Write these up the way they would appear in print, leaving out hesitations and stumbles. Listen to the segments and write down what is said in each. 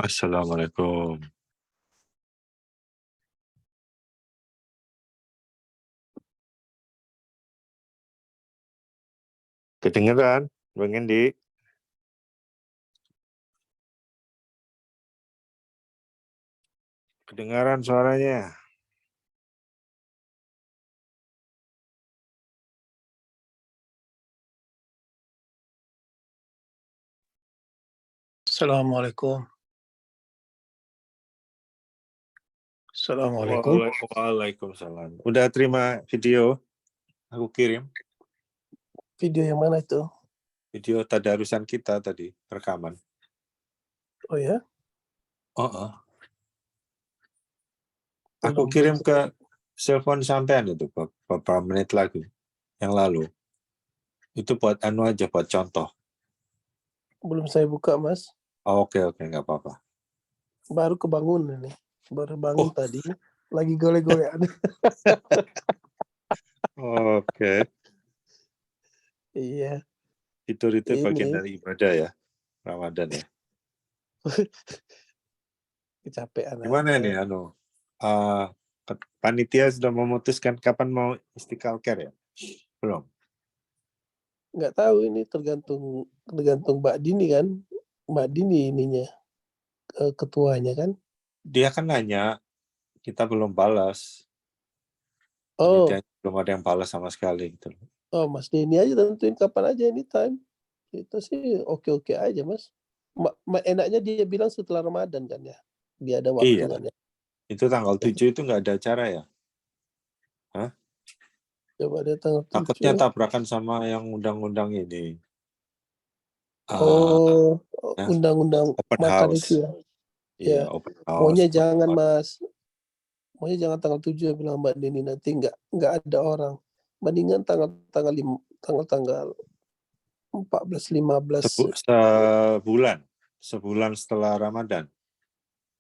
Assalamualaikum. Kedengeran, Bang Endi? Kedengaran suaranya? Assalamualaikum. Assalamualaikum. Waalaikumsalam. Udah terima video? Aku kirim Video yang mana itu? video tadarusan kita tadi, rekaman. Oh ya? Oh. Aku Belum kirim ke telepon sampean itu beberapa menit lagi yang lalu. Itu buat anu aja, buat contoh. belum saya buka, Mas. Oke, nggak apa-apa. Baru kebangun ini. Baru bangun Oh. tadi. Lagi gole-golean. Oke. Iya. Tidur itu Ini. bagian dari ibadah ya, Ramadan ya. Kecapean Gimana aja. nih panitia sudah memutuskan kapan mau Istiqlal Care ya? Belum. Nggak tahu ini tergantung Mbak Dini kan. Mbak Dini ininya. Ketuanya kan. Dia kan nanya, kita belum balas. Oh. Panitia belum ada yang balas sama sekali gitu. Oh, Mas Dini aja tentuin kapan aja anytime. Itu sih oke-oke aja, Mas. Enaknya dia bilang setelah Ramadan kan ya. Dia ada waktu Iya. kan ya. Itu tanggal 7 itu nggak ada acara ya? Hah? Coba dia tanggal 7. Takutnya tabrakan sama yang undang-undang ini. Undang-undang Open makan house. itu ya. Iya, Ya. open house. Maunya jangan, Mas. Maunya jangan tanggal 7 bilang Mbak Dini, nanti nggak ada orang. Mendingan tanggal 14 15. Sebulan setelah Ramadan.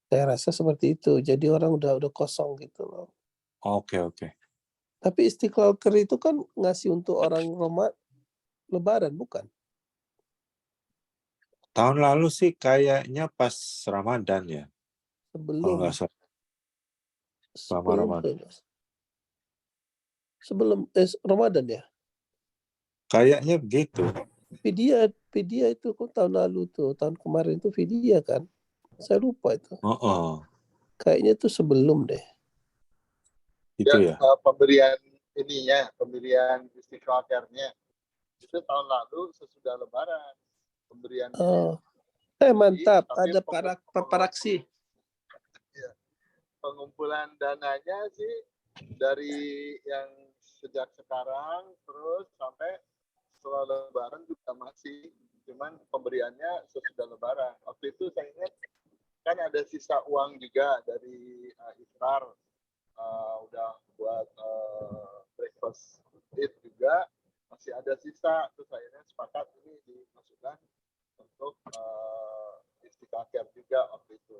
Saya rasa seperti itu. Jadi orang udah kosong gitu loh. Oke. Tapi Istiqlal Care itu kan ngasih untuk orang Lebaran, bukan? Tahun lalu sih kayaknya pas Ramadan ya. Kalau nggak salah. Sebelum Ramadan ya? Kayaknya begitu. Vidya itu kok tahun lalu tuh, tahun kemarin tuh Vidya kan? Saya lupa itu. Kayaknya itu sebelum deh. Itu ya. Pemberian Istiqlal Care-nya itu tahun lalu sesudah Lebaran. Pemberian. Mantap, ada paparaksi. Ya. Pengumpulan dananya sih dari yang sejak sekarang terus sampai setelah Lebaran juga masih, cuman pemberiannya sesudah Lebaran. Waktu itu saya ingat kan ada sisa uang juga dari iftar, udah buat breakfast eat juga masih ada sisa, terus akhirnya sepakat ini dimasukkan untuk Istiqlal Care juga waktu itu,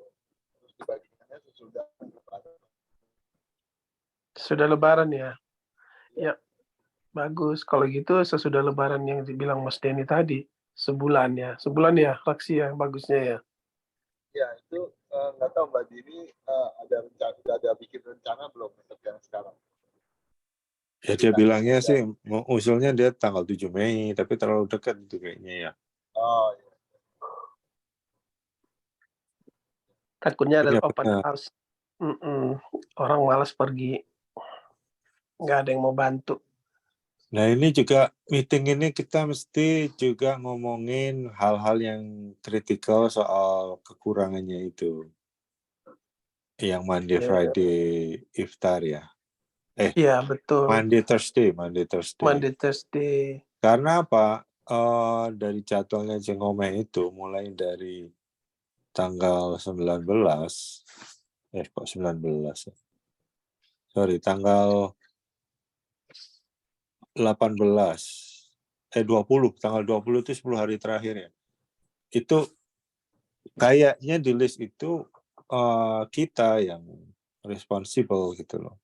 terus dibagikannya sesudah Lebaran. Sudah Lebaran ya? Ya, bagus. Kalau gitu sesudah Lebaran yang dibilang Mas Denny tadi, sebulan ya, fraksi yang bagusnya ya. Ya itu nggak tahu Mbak Dini ada bikin rencana belum untuk yang sekarang? Ya dia bilangnya sih usulnya dia tanggal 7 Mei, tapi terlalu dekat itu kayaknya ya. Oh iya. Takutnya ada open house. Orang malas pergi. Nggak ada yang mau bantu. Nah ini juga meeting ini kita mesti juga ngomongin hal-hal yang kritikal soal kekurangannya itu. Yang Monday, Friday, iftar ya. Iya, betul. Monday, Thursday. Karena apa? Dari jadwalnya Jengome itu mulai dari tanggal 19, kok 19 ya? Sorry, tanggal 20, tanggal 20 itu 10 hari terakhir ya. Itu kayaknya di list itu kita yang responsible gitu loh.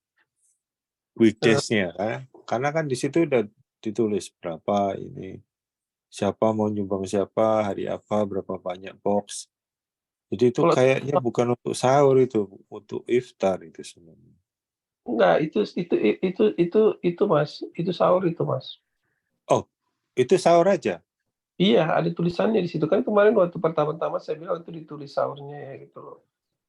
Weekdays-nya kan. Karena kan di situ udah ditulis berapa ini, siapa mau nyumbang siapa, hari apa, berapa banyak box. Jadi itu Kalau kayaknya bukan untuk sahur itu, untuk iftar itu sebenarnya. enggak, itu Mas, itu sahur itu Mas. Oh, itu sahur aja? Iya, ada tulisannya di situ. Kan kemarin waktu pertama-tama saya bilang itu ditulis sahurnya ya gitu loh.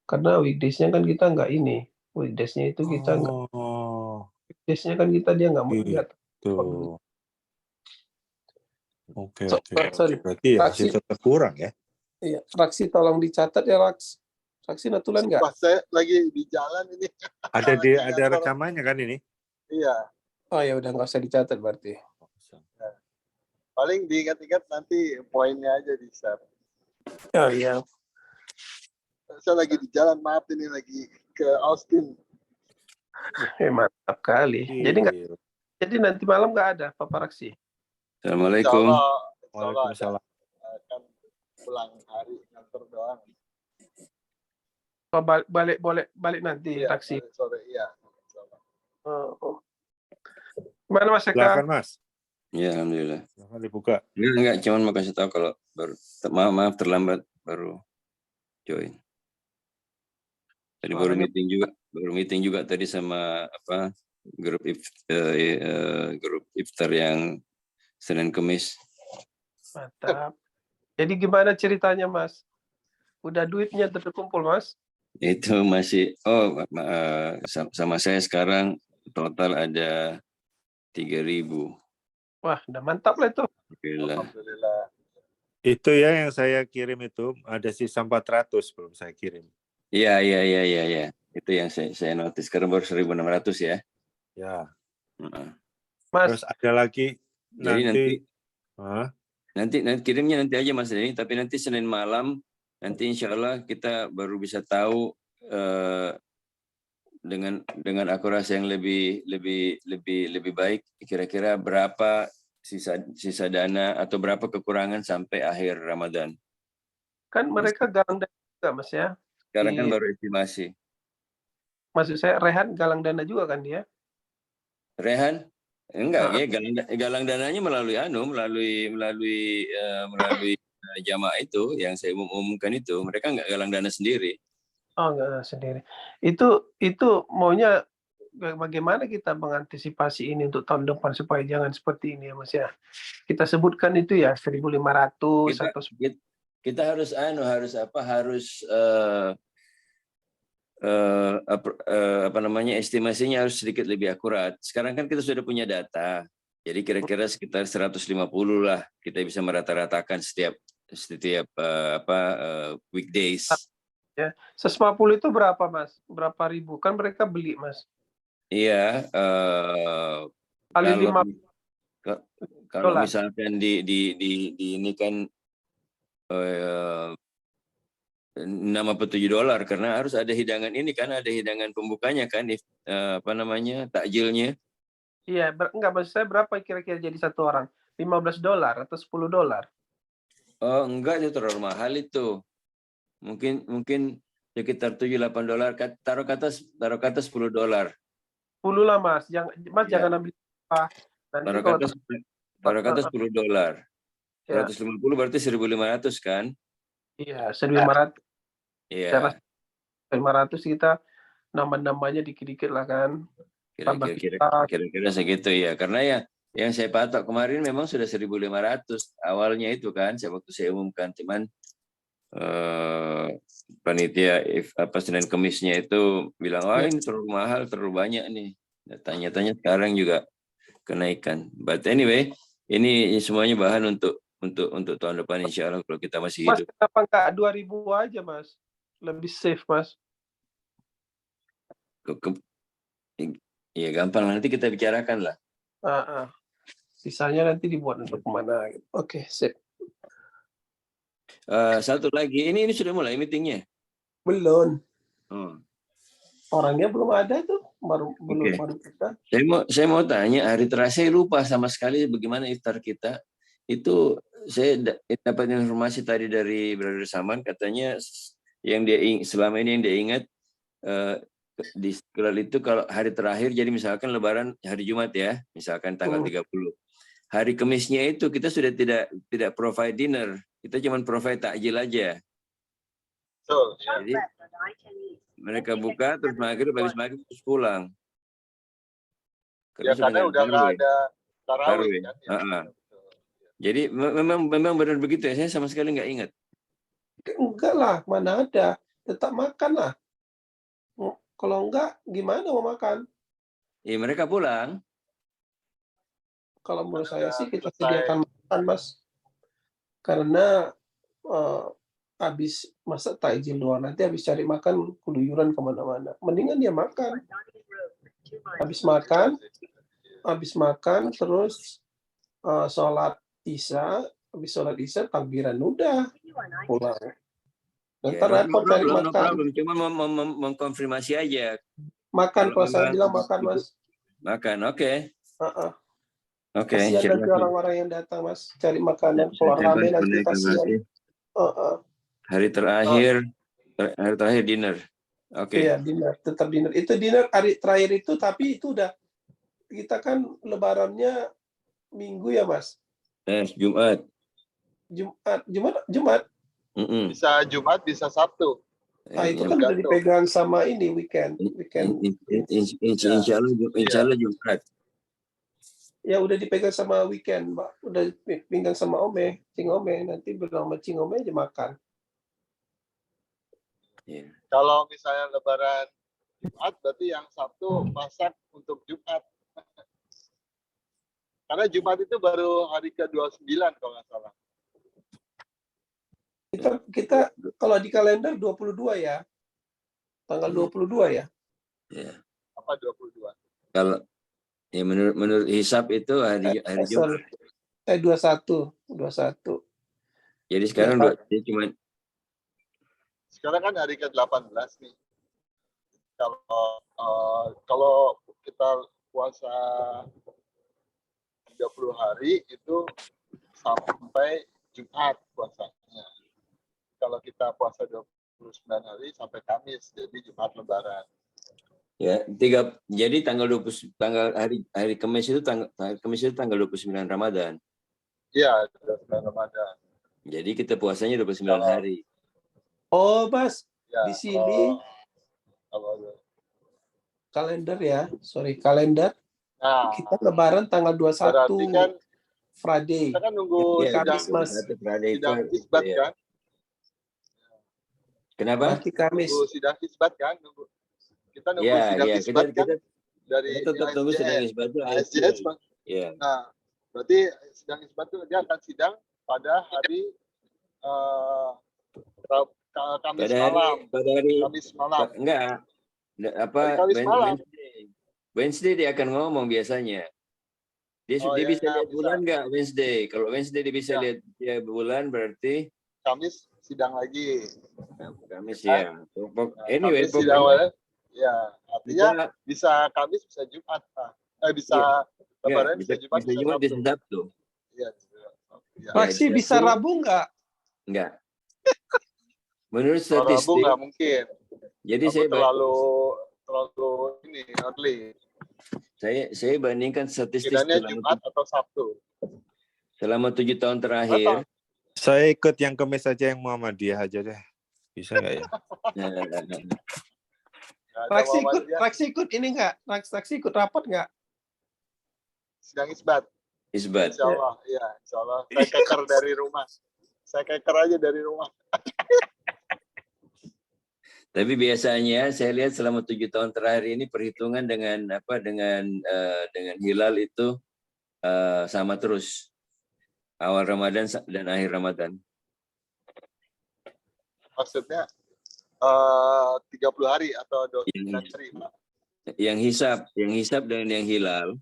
Karena weekdays-nya kan kita nggak ini, weekdays-nya itu kita nggak, Oh, weekdays-nya kan kita dia nggak gitu. dulu. Oke, oke. Sorry, Berarti ya masih Raksi, tetap kurang ya? iya, Raksi tolong dicatat ya Raks. Raksi Natulan nggak? Pas saya lagi di jalan ini. Ada Lagi ada ngantor. rekamannya kan ini? Iya. Oh ya udah nggak usah dicatat berarti. Paling diingat-ingat nanti poinnya aja di share. Oh iya. Saya lagi di jalan, maaf ini lagi ke Austin. Mantap kali. Iya. Jadi nanti malam nggak ada paparaksi. Assalamualaikum. Insya Allah Waalaikumsalam. akan pulang hari ngantor doang. Oh, balik nanti Iya, Raksi. sore iya. Oh. Gimana Mas Eka? Silakan Mas. Ya, alhamdulillah. Silakan dibuka. Enggak, cuman mau kasih tahu kalau baru maaf terlambat baru join. Tadi baru meeting juga tadi sama grup iftar yang Senin Kemis. Mantap. Jadi gimana ceritanya Mas? Udah duitnya terkumpul Mas? Itu masih sama saya sekarang total ada 3.000. Wah, udah mantap lah itu. Alhamdulillah. Itu ya yang saya kirim itu ada sisa 400 belum saya kirim. Iya. Itu yang saya notice sekarang baru 1.600 ya. Ya. Mas, Terus ada lagi Jadi nanti nanti kirimnya nanti aja Mas Denny, tapi nanti Senin malam nanti insya Allah kita baru bisa tahu dengan akurasi yang lebih baik kira-kira berapa sisa dana atau berapa kekurangan sampai akhir Ramadan. kan mereka galang dana juga Mas ya. Sekarang kan baru estimasi. Maksud saya Rehan galang dana juga kan dia? Rehan? Enggak, ya galang dananya melalui jamaah itu yang saya umumkan itu. Mereka enggak galang dana sendiri. Oh, enggak sendiri. Itu maunya bagaimana kita mengantisipasi ini untuk tahun depan supaya jangan seperti ini ya Mas ya. Kita sebutkan itu ya 1.500 atau kita harus estimasinya harus sedikit lebih akurat. Sekarang kan kita sudah punya data. Jadi kira-kira sekitar 150 lah kita bisa merata-ratakan setiap weekdays. Ya, 150 itu berapa Mas? Berapa ribu? Kan mereka beli Mas. Iya, Kali 5 kalau misalkan di ini kan $6 atau $7 karena harus ada hidangan ini kan, ada hidangan pembukanya kan, takjilnya. Iya, enggak maksud saya berapa kira-kira jadi satu orang? $15 atau $10? Oh, enggak, itu terlalu mahal itu. Mungkin sekitar $7-8. Taruh kata $10. 10 lah Mas. Jangan ambil apa. Nanti Taruh kata $10. Ya. 150 berarti 1.500 kan? Iya, 1.500. Iya. 500 kita nambah-nambahnya dikit-dikit lah kan. Kira-kira segitu ya. Karena ya yang saya patok kemarin memang sudah 1.500 awalnya itu kan, waktu saya umumkan, cuman panitia Senin Kemisnya itu bilang, ini terlalu mahal, terlalu banyak nih. Tanya-tanya sekarang juga kenaikan. But anyway, ini semuanya bahan untuk tahun depan insya Allah kalau kita masih hidup. Mas, kenapa nggak 2.000 aja Mas? Lebih safe Mas. Iya gampang, nanti kita bicarakan lah. Sisanya nanti dibuat untuk kemana? Oke, sip. Satu lagi, ini sudah mulai meetingnya? Belum. Oh. Orangnya belum ada tuh, baru kita. Saya mau tanya, hari terakhir saya lupa sama sekali bagaimana iftar kita. Itu saya dapat informasi tadi dari Brother Saman, katanya yang selama ini yang dia ingat di Istiqlal itu kalau hari terakhir, jadi misalkan Lebaran hari Jumat ya, misalkan tanggal 30. Hari Kemisnya itu kita sudah tidak provide dinner, kita cuma provide takjil aja. Betul. Ya. Jadi mereka buka terus maghrib, habis maghrib terus pulang. Ya karena udah nggak ada tarawih Tarawih. kan. Ya. Ah. Betul. Jadi memang benar begitu ya. Saya sama sekali nggak ingat. Enggak lah, mana ada. Tetap makan lah. Kalau enggak, gimana mau makan? Ya mereka pulang. Kalau menurut Kan saya udah sih kita selesai. sediakan makan, Mas. Karena habis masa takjil doang, nanti habis cari makan keluyuran kemana-mana. Mendingan dia makan. Habis makan terus sholat isya, habis sholat isya takbiran udah pulang. Ya, Ntar repot cari no makan. problem. Cuma mengkonfirmasi aja. Makan Kalau puasa memang bilang makan, Mas. Makan, oke. Oke. Kasihan nanti orang-orang yang datang, Mas, cari makanan. Kalau rame nanti kasihan. Hari terakhir dinner. Oke. Iya, dinner, tetap dinner. Itu dinner hari terakhir itu, tapi itu udah kita kan lebarannya Minggu ya, Mas. Jumat. Jumat. Bisa Jumat, bisa Sabtu. Itu kan udah dipegang sama ini weekend. Insya Allah Jumat. Ya udah dipegang sama weekend, Mbak. Udah dipegang sama Cing Ome. Nanti bilang sama Cing Ome aja makan. Yeah. Kalau misalnya Lebaran Jumat, berarti yang Sabtu masak untuk Jumat. Karena Jumat itu baru hari ke-29 kalau nggak salah. Kita kalau di kalender 22 ya. Tanggal 22 ya. Yeah. Apa 22? Kalau ya menurut hisab itu hari Jumat. 21. Jadi sekarang ya, cuma sekarang kan hari ke-18 nih. Kalau kita puasa 30 hari itu sampai Jumat puasanya. Kalau kita puasa 29 hari sampai Kamis, jadi Jumat Lebaran. Ya, jadi hari Kamis itu tanggal 29 Ramadan. Iya, 29 Ramadan. Jadi kita puasanya 29 hari. Oh, Mas, ya, di sini kalender ya, kalender. Nah, kita Lebaran tanggal 21. Berarti kan Friday. Kita kan nunggu Kamis, Mas. Sidang isbat kan? Kenapa? Berarti Kamis. Nunggu sidang isbat kan? Kita nunggu sidang isbat kan? Dari tetap tunggu sidang isbat itu. Ya. Nah, berarti sidang isbat itu dia akan sidang pada hari Kamis malam. Enggak. Wednesday dia akan ngomong biasanya. Dia bisa lihat bulan nggak Wednesday? Kalau Wednesday dia bisa lihat bulan, berarti Kamis sidang lagi. Kamis ya. Anyway, Kamis sidang ya. Artinya bisa Kamis, bisa Jumat. Bisa Lebaran, bisa Jumat, bisa Sabtu. Iya. Fraksi bisa Rabu nggak? Enggak. Menurut statistik. Rabu nggak mungkin. Jadi saya terlalu ini early. Saya bandingkan statistik Jumat atau Sabtu. Selama 7 tahun terakhir. Saya ikut yang Kamis saja, yang Muhammadiyah aja deh. Bisa nggak ya? Fraksi ikut ini nggak? Fraksi ikut rapat nggak? Sidang isbat. Insya Allah, ya. Insya Allah. Saya keker dari rumah. Saya keker aja dari rumah. Tapi biasanya saya lihat selama 7 tahun terakhir ini perhitungan dengan hilal itu sama terus, awal Ramadan dan akhir Ramadan. Maksudnya 30 hari atau 29 hari, Pak? Yang hisab dan yang hilal.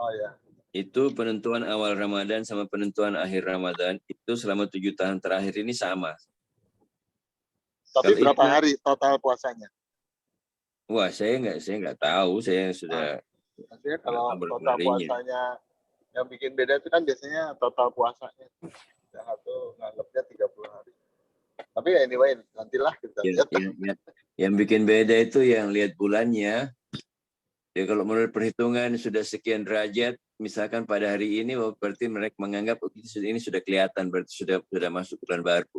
Oh ya. Itu penentuan awal Ramadan sama penentuan akhir Ramadan itu selama 7 tahun terakhir ini sama. Tapi berapa hari total puasanya? Wah, saya nggak tahu. Saya sudah. Maksudnya kalau total puasanya yang bikin beda itu kan biasanya total puasanya. Yang satu nganggapnya 30 hari. Tapi anyway, nantilah kita lihat. Yang bikin beda itu yang lihat bulannya. Ya, kalau menurut perhitungan sudah sekian derajat, misalkan pada hari ini, berarti mereka menganggap ini sudah kelihatan, berarti sudah masuk bulan baru.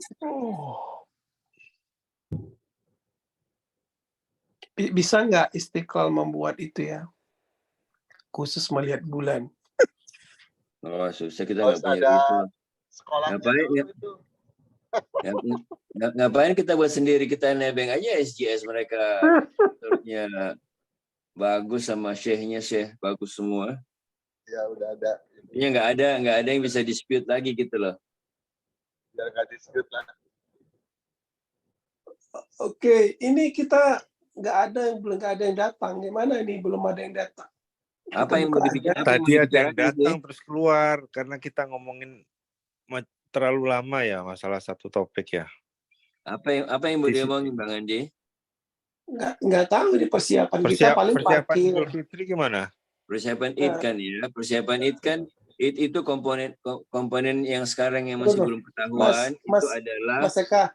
Bisa nggak Istiqlal membuat itu ya, khusus melihat bulan? Oh, susah, kita Harus nggak punya ada itu. sekolahnya Ngapain dulu ya? itu. Ngapain kita buat sendiri, kita nebeng aja SJS mereka. Menurutnya bagus sama syekhnya, syekh bagus semua. Ya udah ada. Ini nggak ada yang bisa dispute lagi gitu loh. Biar nggak dispute lah. Oke, ini kita belum nggak ada yang datang. Gimana ini belum ada yang datang? Apa yang mau buka dibicarakan? aja. Tadi ada yang dibicarakan, datang terus keluar karena kita ngomongin terlalu lama ya masalah satu topik ya. Apa yang mau diomongin Bang Andi? Nggak tahu ini persiapan kita paling Persiapan parkir. Idul Fitri gimana? Persiapan Id kan ya, persiapan Id kan, Id itu komponen yang sekarang yang masih Betul. belum ketahuan itu adalah Mas Eka,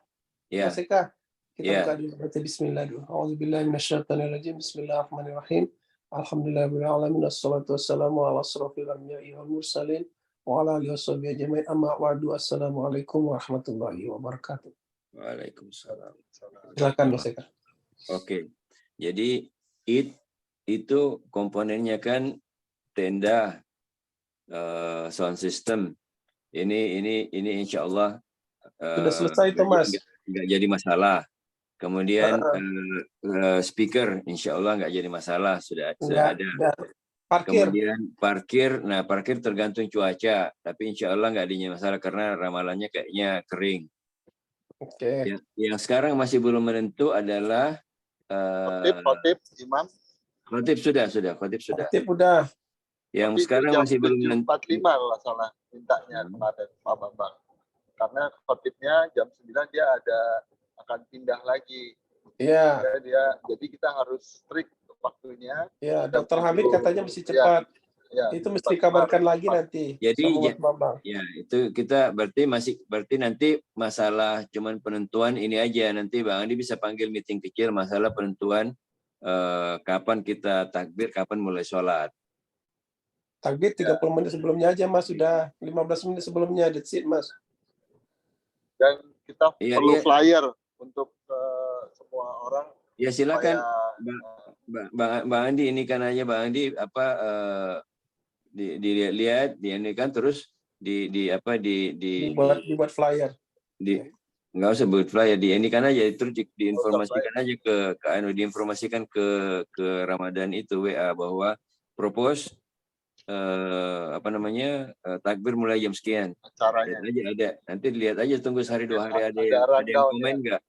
ya. Mas Eka, kita Ya. buka dulu baca Bismillah dulu. A'udzubillahi minasyaitonirrajim. Bismillahirrahmanirrahim. Alhamdulillahirabbil wassalatu wassalamu ala asrofil anbiya'i wal mursalin wa ala alihi washabihi ajmain. Amma ba'du. Assalamualaikum warahmatullahi wabarakatuh. Waalaikumsalam. Silakan Mas Eka. Oke. Jadi Id itu komponennya kan tenda, sound system. Ini insya Allah Sudah selesai itu Mas. nggak jadi masalah. Kemudian speaker insya Allah nggak jadi masalah, sudah ada. Parkir. Kemudian parkir tergantung cuaca, tapi insya Allah nggak ada masalah karena ramalannya kayaknya kering. Oke. Yang sekarang masih belum menentu adalah Khotib, imam. khotib sudah. Khotib udah. Yang Tapi sekarang jam masih belum menentu. 7.45 kalau salah mintanya kemarin Pak Bambang. Karena khotibnya jam 9 dia akan pindah lagi. Iya. Jadi kita harus strict waktunya. Ya, Dr. Hamid katanya mesti cepat. Ya, itu mesti kabarkan lagi nanti. Jadi Bambang. Ya, itu kita berarti nanti masalah cuman penentuan ini aja, nanti Bang Andi bisa panggil meeting kecil masalah penentuan kapan kita takbir, kapan mulai sholat. Takbir 30 menit sebelumnya aja Mas, sudah 15 menit sebelumnya, that's it Mas. Dan kita perlu flyer untuk semua orang. Ya silakan Bang Andi, ini kan aja Bang Andi dilihat, ini kan terus dibuat flyer. Nggak usah buat flyer, ini kan aja terus diinformasikan aja diinformasikan ke Ramadan itu WA bahwa propose takbir mulai jam sekian. Acaranya. Ada. Nanti lihat aja, tunggu sehari 2 hari ada yang komen nggak?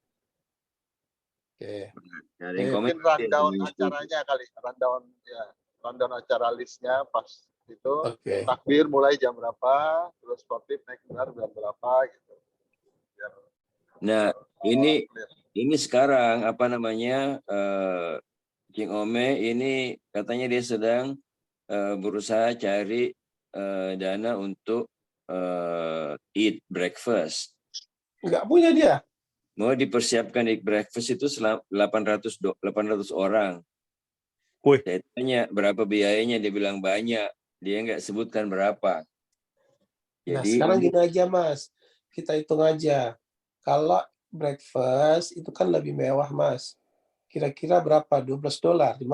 Oke. Ada yang komen. Mungkin rundown acaranya kali, rundown acara listnya pas itu. Takbir mulai jam berapa, terus khotib naik benar jam berapa gitu. Nah, ini sekarang King Ome ini katanya dia sedang berusaha cari dana untuk eat breakfast. Nggak punya dia? Mau dipersiapkan eat breakfast itu 800 orang. Saya tanya berapa biayanya, dia bilang banyak. Dia nggak sebutkan berapa. Nah, sekarang gini aja Mas, kita hitung aja. Kalau breakfast itu kan lebih mewah Mas. Kira-kira berapa? $12, $15?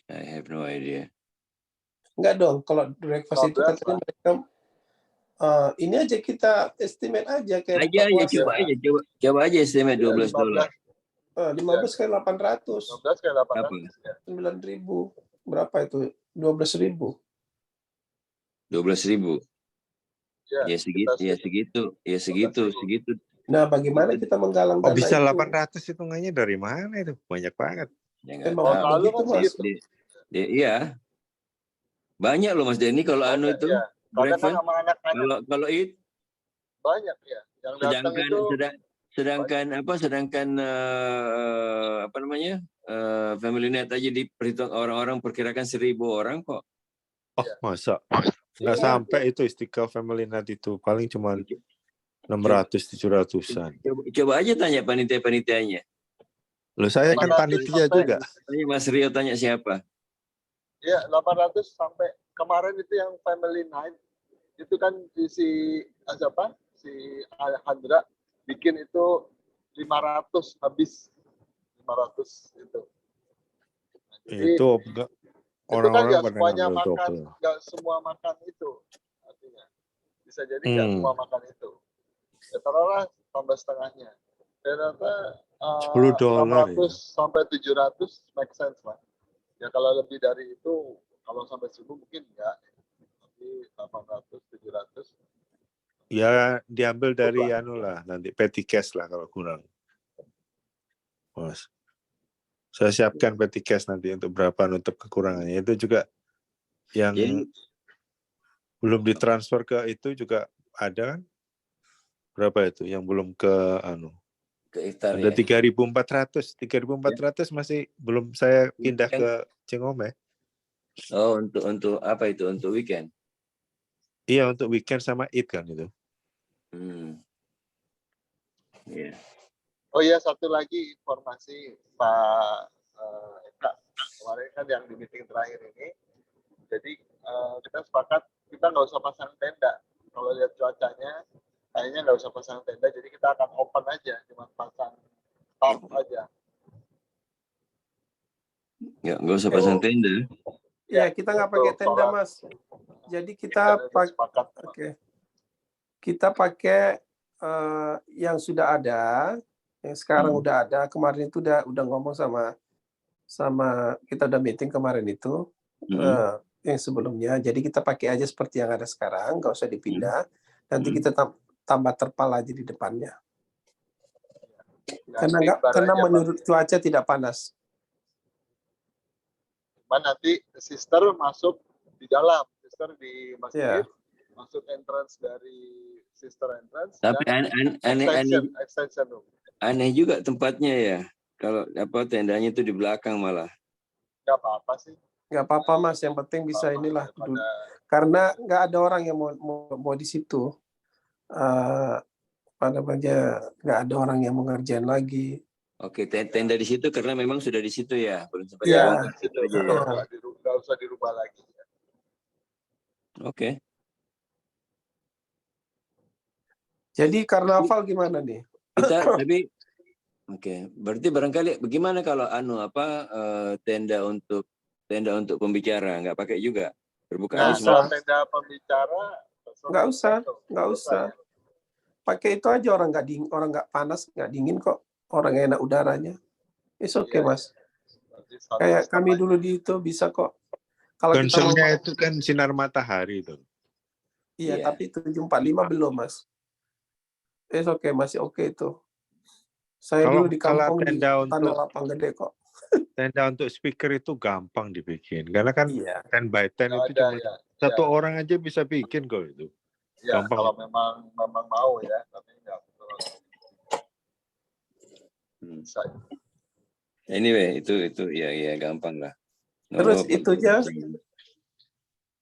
I have no idea. Enggak dong, kalau breakfast itu katanya mereka ini aja kita estimate aja kayak coba aja estimate $12. 15 kali 800. 15 kali 800. 9.000. Berapa itu? 12.000. 12.000. Ya segitu. Nah, bagaimana kita menggalang dana bisa itu? 800 hitungannya dari mana itu? Banyak banget. Begitu, Mas. Iya. Banyak loh Mas Denny kalau itu. Breakfast sama anak-anak. Kalau itu banyak ya. Yang datang itu sedangkan family net aja diperhitung orang-orang perkirakan 1.000 orang kok. Oh, masa? Nggak sampai itu Istiqlal Family Net itu. Paling cuma 600-700-an. Coba aja tanya panitia-panitianya. Loh, saya kan panitia juga. Tanya Mas Rio, tanya siapa? Ya, 800 sampai kemarin itu yang Family Night. Itu kan si Alejandra bikin itu 500 habis. 500 itu. Nah, jadi Itu enggak, itu kan orang-orang nggak pada semuanya ngambil makan, double. nggak semua makan itu artinya. Bisa jadi nggak semua makan itu. Ya taruhlah tambah setengahnya. Ternyata $10 600 ya. sampai 700 make sense lah. Ya kalau lebih dari itu, kalau sampai 1000 mungkin enggak. Tapi 800, 700 Ya diambil dari lah. anu lah, nanti petty cash lah kalau kurang. Bos. Saya siapkan petty cash nanti untuk berapa nutup kekurangannya. Itu juga yang Jadi belum ditransfer ke itu juga ada kan? Berapa itu yang belum ke anu? ke iftar Ada ya. 3.400. 3.400 masih belum saya pindah ke Cengome. Oh, untuk apa itu? Untuk weekend. Iya, untuk weekend sama Eid kan itu. Iya. Oh iya, satu lagi informasi Pak Eka. Kemarin kan yang di meeting terakhir ini, jadi kita sepakat kita nggak usah pasang tenda. Kalau lihat cuacanya, kayaknya nggak usah pasang tenda, jadi kita akan open aja, cuma pasang tarp aja. Nggak usah pasang tenda. Ya, kita nggak pakai untuk tenda, sholat. Mas. Jadi Kita kita sepakat. Oke. Kita pakai yang sudah ada, yang sekarang udah ada. Kemarin itu udah ngomong sama kita udah meeting kemarin itu yang sebelumnya. Jadi kita pakai aja seperti yang ada sekarang, nggak usah dipindah. Nanti kita tambah terpal aja di depannya. Karena menurut cuaca tidak panas. Cuman nanti sister masuk di dalam, sister di masjid, masuk entrance dari sister entrance. Tapi extension room. Aneh juga tempatnya ya. Kalau tendanya itu di belakang malah. Nggak apa-apa sih. Nggak apa-apa, Mas. Yang penting bisa inilah. Karena nggak ada orang yang mau di situ. Nggak ada orang yang mengerjain lagi. Oke, tenda di situ karena memang sudah di situ ya. Belum sempat dibongkar situ aja ya. Nggak usah dirubah lagi. Oke. Jadi karnaval gimana nih? Berarti barangkali bagaimana kalau tenda untuk pembicara nggak pakai juga? Nah, kalau tenda pembicara nggak usah. Pakai itu aja, orang nggak panas, nggak dingin kok. Orang enak udaranya. It's okay, Mas. Kayak kami dulu di itu bisa kok. Kalau concernnya itu kan sinar matahari itu. Iya, tapi 745 belum, Mas. It's okay, masih oke itu. Saya dulu di kampung di Tanah Lapang Gede kok. Tenda untuk speaker itu gampang dibikin. Karena kan 10 by 10 itu cuma satu orang aja bisa bikin kok itu. Ya, gampang. Kalau memang mau ya, tapi enggak. Anyway, itu ya gampang lah. Terus itu aja.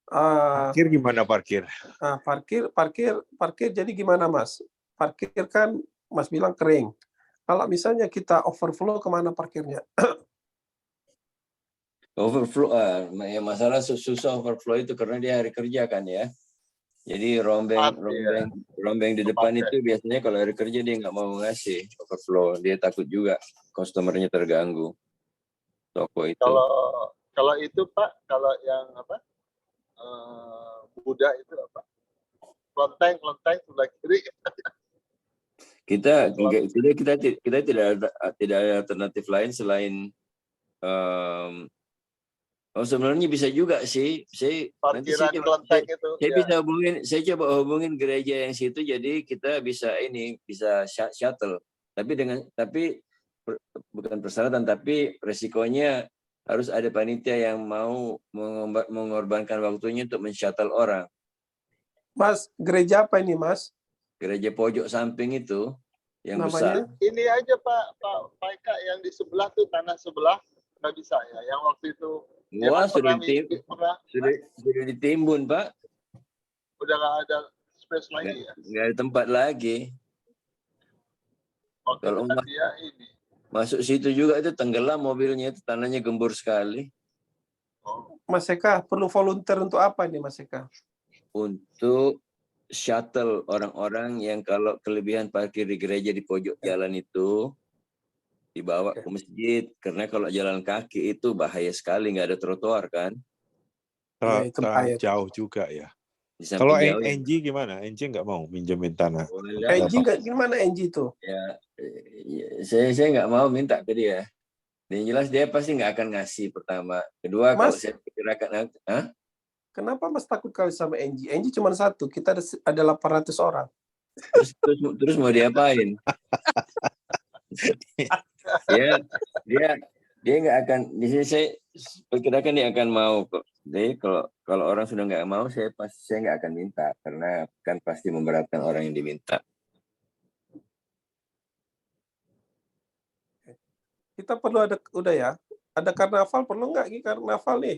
Parkir gimana parkir? Parkir jadi gimana, Mas? Parkir kan Mas bilang kering. Kalau misalnya kita overflow, kemana parkirnya? Overflow, masalah susah overflow itu karena dia hari kerja kan ya. Jadi rombeng di depan itu biasanya kalau hari kerja dia nggak mau ngasih overflow, dia takut juga customernya terganggu. Toko itu. Kalau itu Pak, kalau yang Buddha itu apa? Kelenteng sebelah kiri. Kita tidak ada alternatif lain selain sebenarnya bisa juga sih. Saya coba hubungin gereja yang situ, jadi kita bisa shuttle. Tapi bukan persyaratan, tapi resikonya harus ada panitia yang mau mengorbankan waktunya untuk men-shuttle orang. Mas, gereja apa ini, Mas? Gereja pojok samping itu yang namanya? besar. Ini aja Pak Eka, yang di sebelah tuh, tanah sebelah nggak bisa ya. Yang waktu itu sudah ditimbun, Pak. Udah nggak ada space lagi ya? Nggak ada tempat lagi. Kalau dia ini masuk situ juga itu tenggelam mobilnya, itu tanahnya gembur sekali. Mas Eka, perlu volunteer untuk apa nih, Mas Eka? Untuk shuttle orang-orang yang kalau kelebihan parkir di gereja di pojok jalan itu dibawa ke masjid, karena kalau jalan kaki itu bahaya sekali, nggak ada trotoar kan. Ya, itu bahaya. Jauh juga ya. Di Kalau samping jauh ya. Angie gimana? Angie nggak mau minjemin tanah. Boleh Nggak lah. Angie nggak gimana Angie tuh? Ya, saya nggak mau minta ke dia. Yang jelas dia pasti nggak akan ngasih pertama. Kedua, kalau Mas, saya perkirakan, kenapa Mas takut kali sama Angie? Angie cuma satu, kita ada 800 orang. terus mau diapain? Ya, dia nggak akan. Di sini saya perkirakan dia akan mau kok. Jadi kalau orang sudah nggak mau, saya nggak akan minta karena kan pasti memberatkan orang yang diminta. Kita perlu udah ya. Ada karnaval perlu nggak Gi, karnaval nih?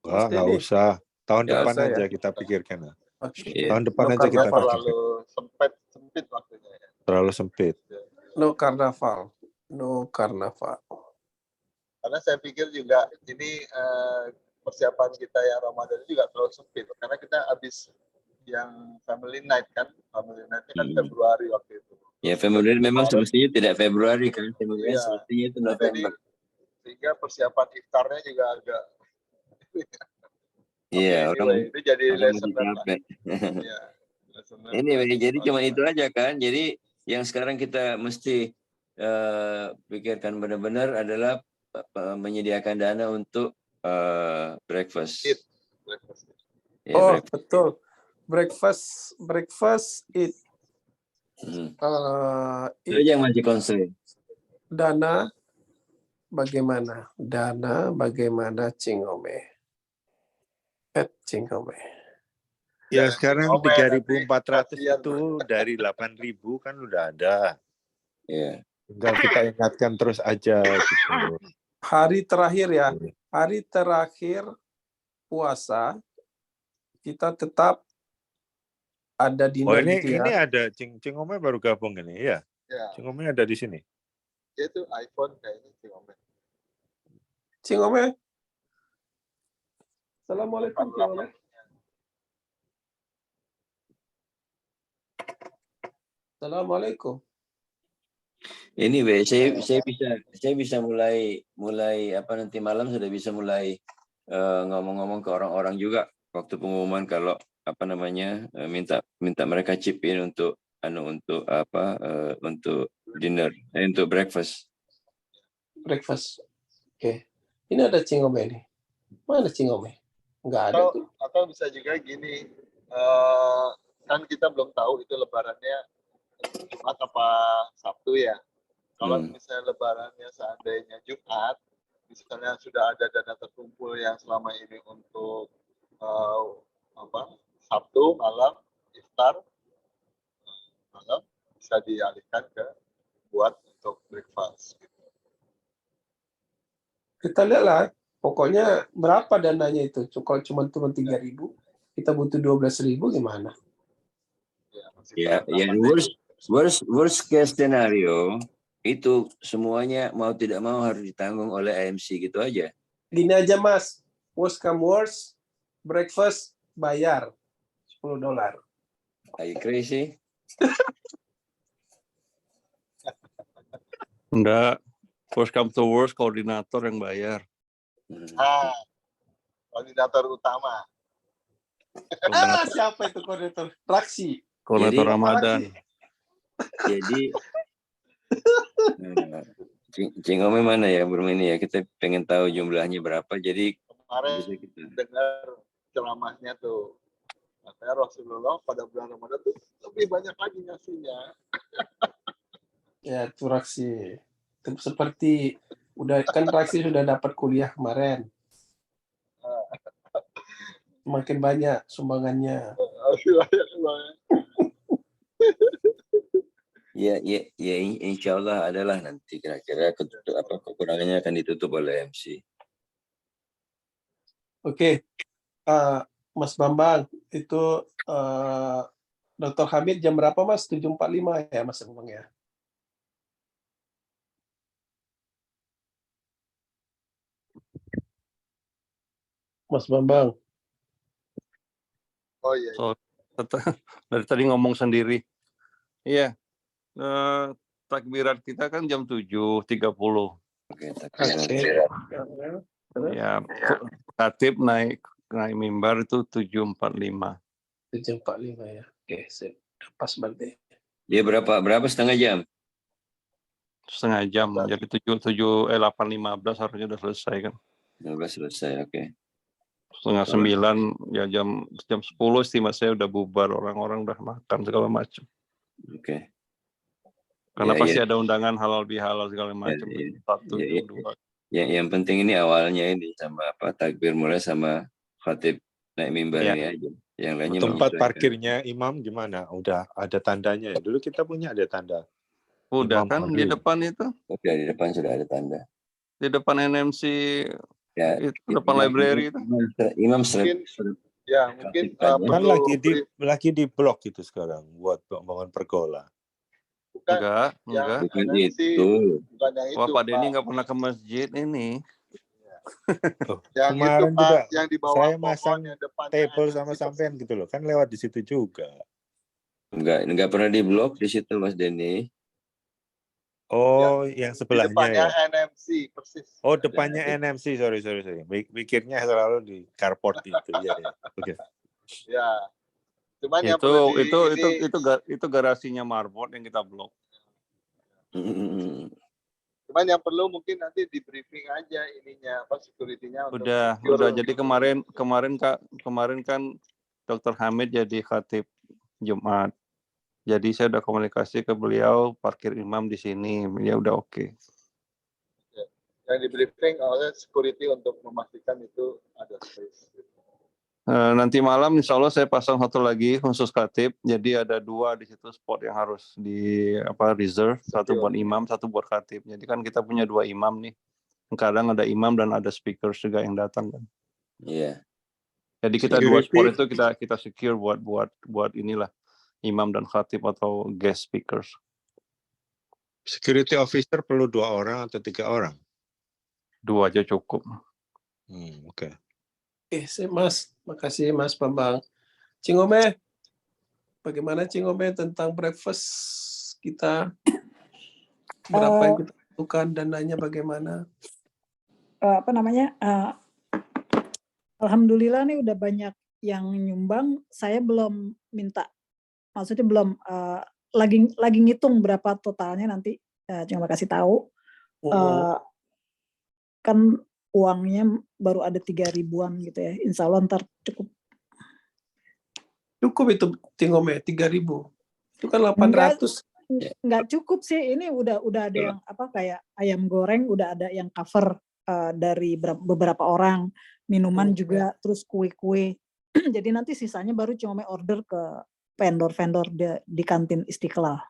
Nggak usah. Tahun Nggak depan usah, aja ya? kita pikirkan. Oke. Iya. Tahun depan No aja kita karnaval. pikirkan. Terlalu sempit waktunya ya. Terlalu sempit. No karnaval. No karnaval. Karena saya pikir juga ini persiapan kita yang Ramadan juga terlalu sempit. Karena kita habis yang family night kan. Family night kan Februari waktu itu. Ya, Februari memang semestinya tidak Februari kan. Februari Iya. semestinya itu Jadi, November. sehingga persiapan iftarnya juga agak Iya, anyway, itu jadi lesson masih capek. ya, lesson learned. Anyway, jadi cuma itu aja kan. Jadi yang sekarang kita mesti pikirkan benar-benar adalah menyediakan dana untuk breakfast. Eat. Ya, Oh, breakfast. betul. Breakfast eat. Itu aja yang masih concern. Dana bagaimana? Dana bagaimana Cingome? Cingome. Ya sekarang 3.400 kasihan. itu dari 8.000 kan udah ada. Ya. Tinggal kita ingatkan terus aja gitu. Hari terakhir ya. Hari terakhir puasa kita tetap ada dinner gitu ya. Ini ada Cingome baru gabung ini ya. Ya, Cingome ada di sini. dia tuh iPhone kayaknya Cingome. Cingome. Assalamualaikum Cingome. Assalamualaikum. Anyway, saya bisa mulai apa nanti malam sudah bisa mulai ngomong-ngomong ke orang-orang juga waktu pengumuman kalau apa namanya minta mereka chip in untuk untuk dinner, untuk breakfast. Breakfast. Oke. Ini ada Cingome nih. Mana Cingome? Enggak ada tuh. Atau bisa juga gini, kan kita belum tahu itu lebarannya Jumat apa Sabtu ya. Kalau misalnya lebarannya seandainya Jumat, misalnya sudah ada dana terkumpul yang selama ini untuk Sabtu malam iftar malam bisa dialihkan ke buat untuk breakfast. Gitu. Kita lihatlah. Pokoknya berapa dananya itu? Kalau cuma 3.000, kita butuh 12.000 gimana? Ya, worst case scenario itu semuanya mau tidak mau harus ditanggung oleh AMC gitu aja. Gini aja Mas, worst come worst, breakfast bayar $10. Are you crazy? Enggak, worst come to worst koordinator yang bayar. Koordinator utama. Siapa itu koordinator? Raksi. Koordinator Ramadan. Jadi Cingome mana ya bermain ya? Kita pengen tahu jumlahnya berapa. Jadi kemarin bisa kita dengar ceramahnya tuh. Katanya Rasulullah pada bulan Ramadan tuh lebih banyak lagi ngasihnya. Ya, itu Raksi. Seperti kan Raksi sudah dapat kuliah kemarin. Makin banyak sumbangannya. Ya, insya Allah adalah nanti kira-kira kekurangannya akan ditutup oleh MC. Oke, Mas Bambang, itu Dr. Hamid jam berapa Mas? 7.45 ya Mas Bambang ya? Mas Bambang. Oh iya. So, dari tadi ngomong sendiri. Iya. takbiran kita kan jam 7.30. Oke, takbiran. Terus Ya, khatib naik mimbar itu 7.45. 7.45 ya. Oke, sip. Udah pas berarti. Dia berapa setengah jam? Setengah jam. Jadi 8.15 harusnya udah selesai kan. 15 selesai, oke. Setengah 9 ya jam 10 istimewa saya udah bubar, orang-orang udah makan segala macam. Oke. Karena Ya, pasti ya. ada undangan halal bihalal segala macam. Ya, ya. Satu, Ya, ya. dua. Yang penting ini awalnya ini sama takbir mulai sama khatib naik mimbar Ya. ini aja. Yang lainnya Tempat menyesuaikan. parkirnya imam gimana? Udah ada tandanya ya? Dulu kita punya ada tanda. Udah Imam kan di hadir. depan itu, Oke, di depan sudah ada tanda. di depan NMC Ya, itu, depan library itu. Imam Mungkin sering ya mungkin Kan Kan perlu lagi di blok itu sekarang buat bangun pergola. bukan Enggak. bukan NMC, itu. bukan yang Wah, itu Pak Denny Pak. nggak pernah ke masjid ini. Oh, Yang itu kemarin Pak, juga yang di bawah saya pohon masang yang depannya table NMC sama persis. sampean gitu loh. Kan lewat di situ juga. Enggak pernah di blok di situ Mas Denny. Oh, yang Di sebelahnya depannya ya. NMC persis. Oh, depannya NMC. Sorry. Mikirnya selalu di carport itu. Ya. Oke. Ya. Cuman yang perlu Itu garasinya Marbot yang kita blok. Cuman yang perlu mungkin nanti di briefing aja ininya apa security-nya untuk secure. Udah. Jadi kemarin kan Dr. Hamid jadi khatib Jumat. Jadi saya udah komunikasi ke beliau parkir imam di sini. Ya udah oke. Yang di briefing oleh security untuk memastikan itu ada space. Nanti malam insya Allah saya pasang satu lagi khusus khatib. Jadi ada 2 di situ spot yang harus di reserve. Satu buat imam, satu buat khatib. Jadi kan kita punya 2 imam nih. Kadang ada imam dan ada speakers juga yang datang kan. Iya. Jadi kita 2 spot itu kita secure buat inilah imam dan khatib atau guest speakers. Security officer perlu 2 orang atau 3 orang? 2 aja cukup. Oke. Oke, sip Mas. Makasih Mas Bambang. Cingome, bagaimana Cingome tentang breakfast kita? Berapa yang kita lakukan, dananya bagaimana? Alhamdulillah nih udah banyak yang nyumbang. Saya belum minta, maksudnya belum lagi ngitung berapa totalnya nanti. Cuma kasih tahu. Kan uangnya baru ada 3.000-an gitu ya. Insya Allah ntar cukup. Cukup itu Cingome 3.000. Itu kan 800. Nggak cukup sih. Ini udah ada yang kayak ayam goreng udah ada yang cover dari beberapa orang. Minuman juga, terus kue-kue. Jadi nanti sisanya baru cuma order ke vendor-vendor di kantin Istiqlal.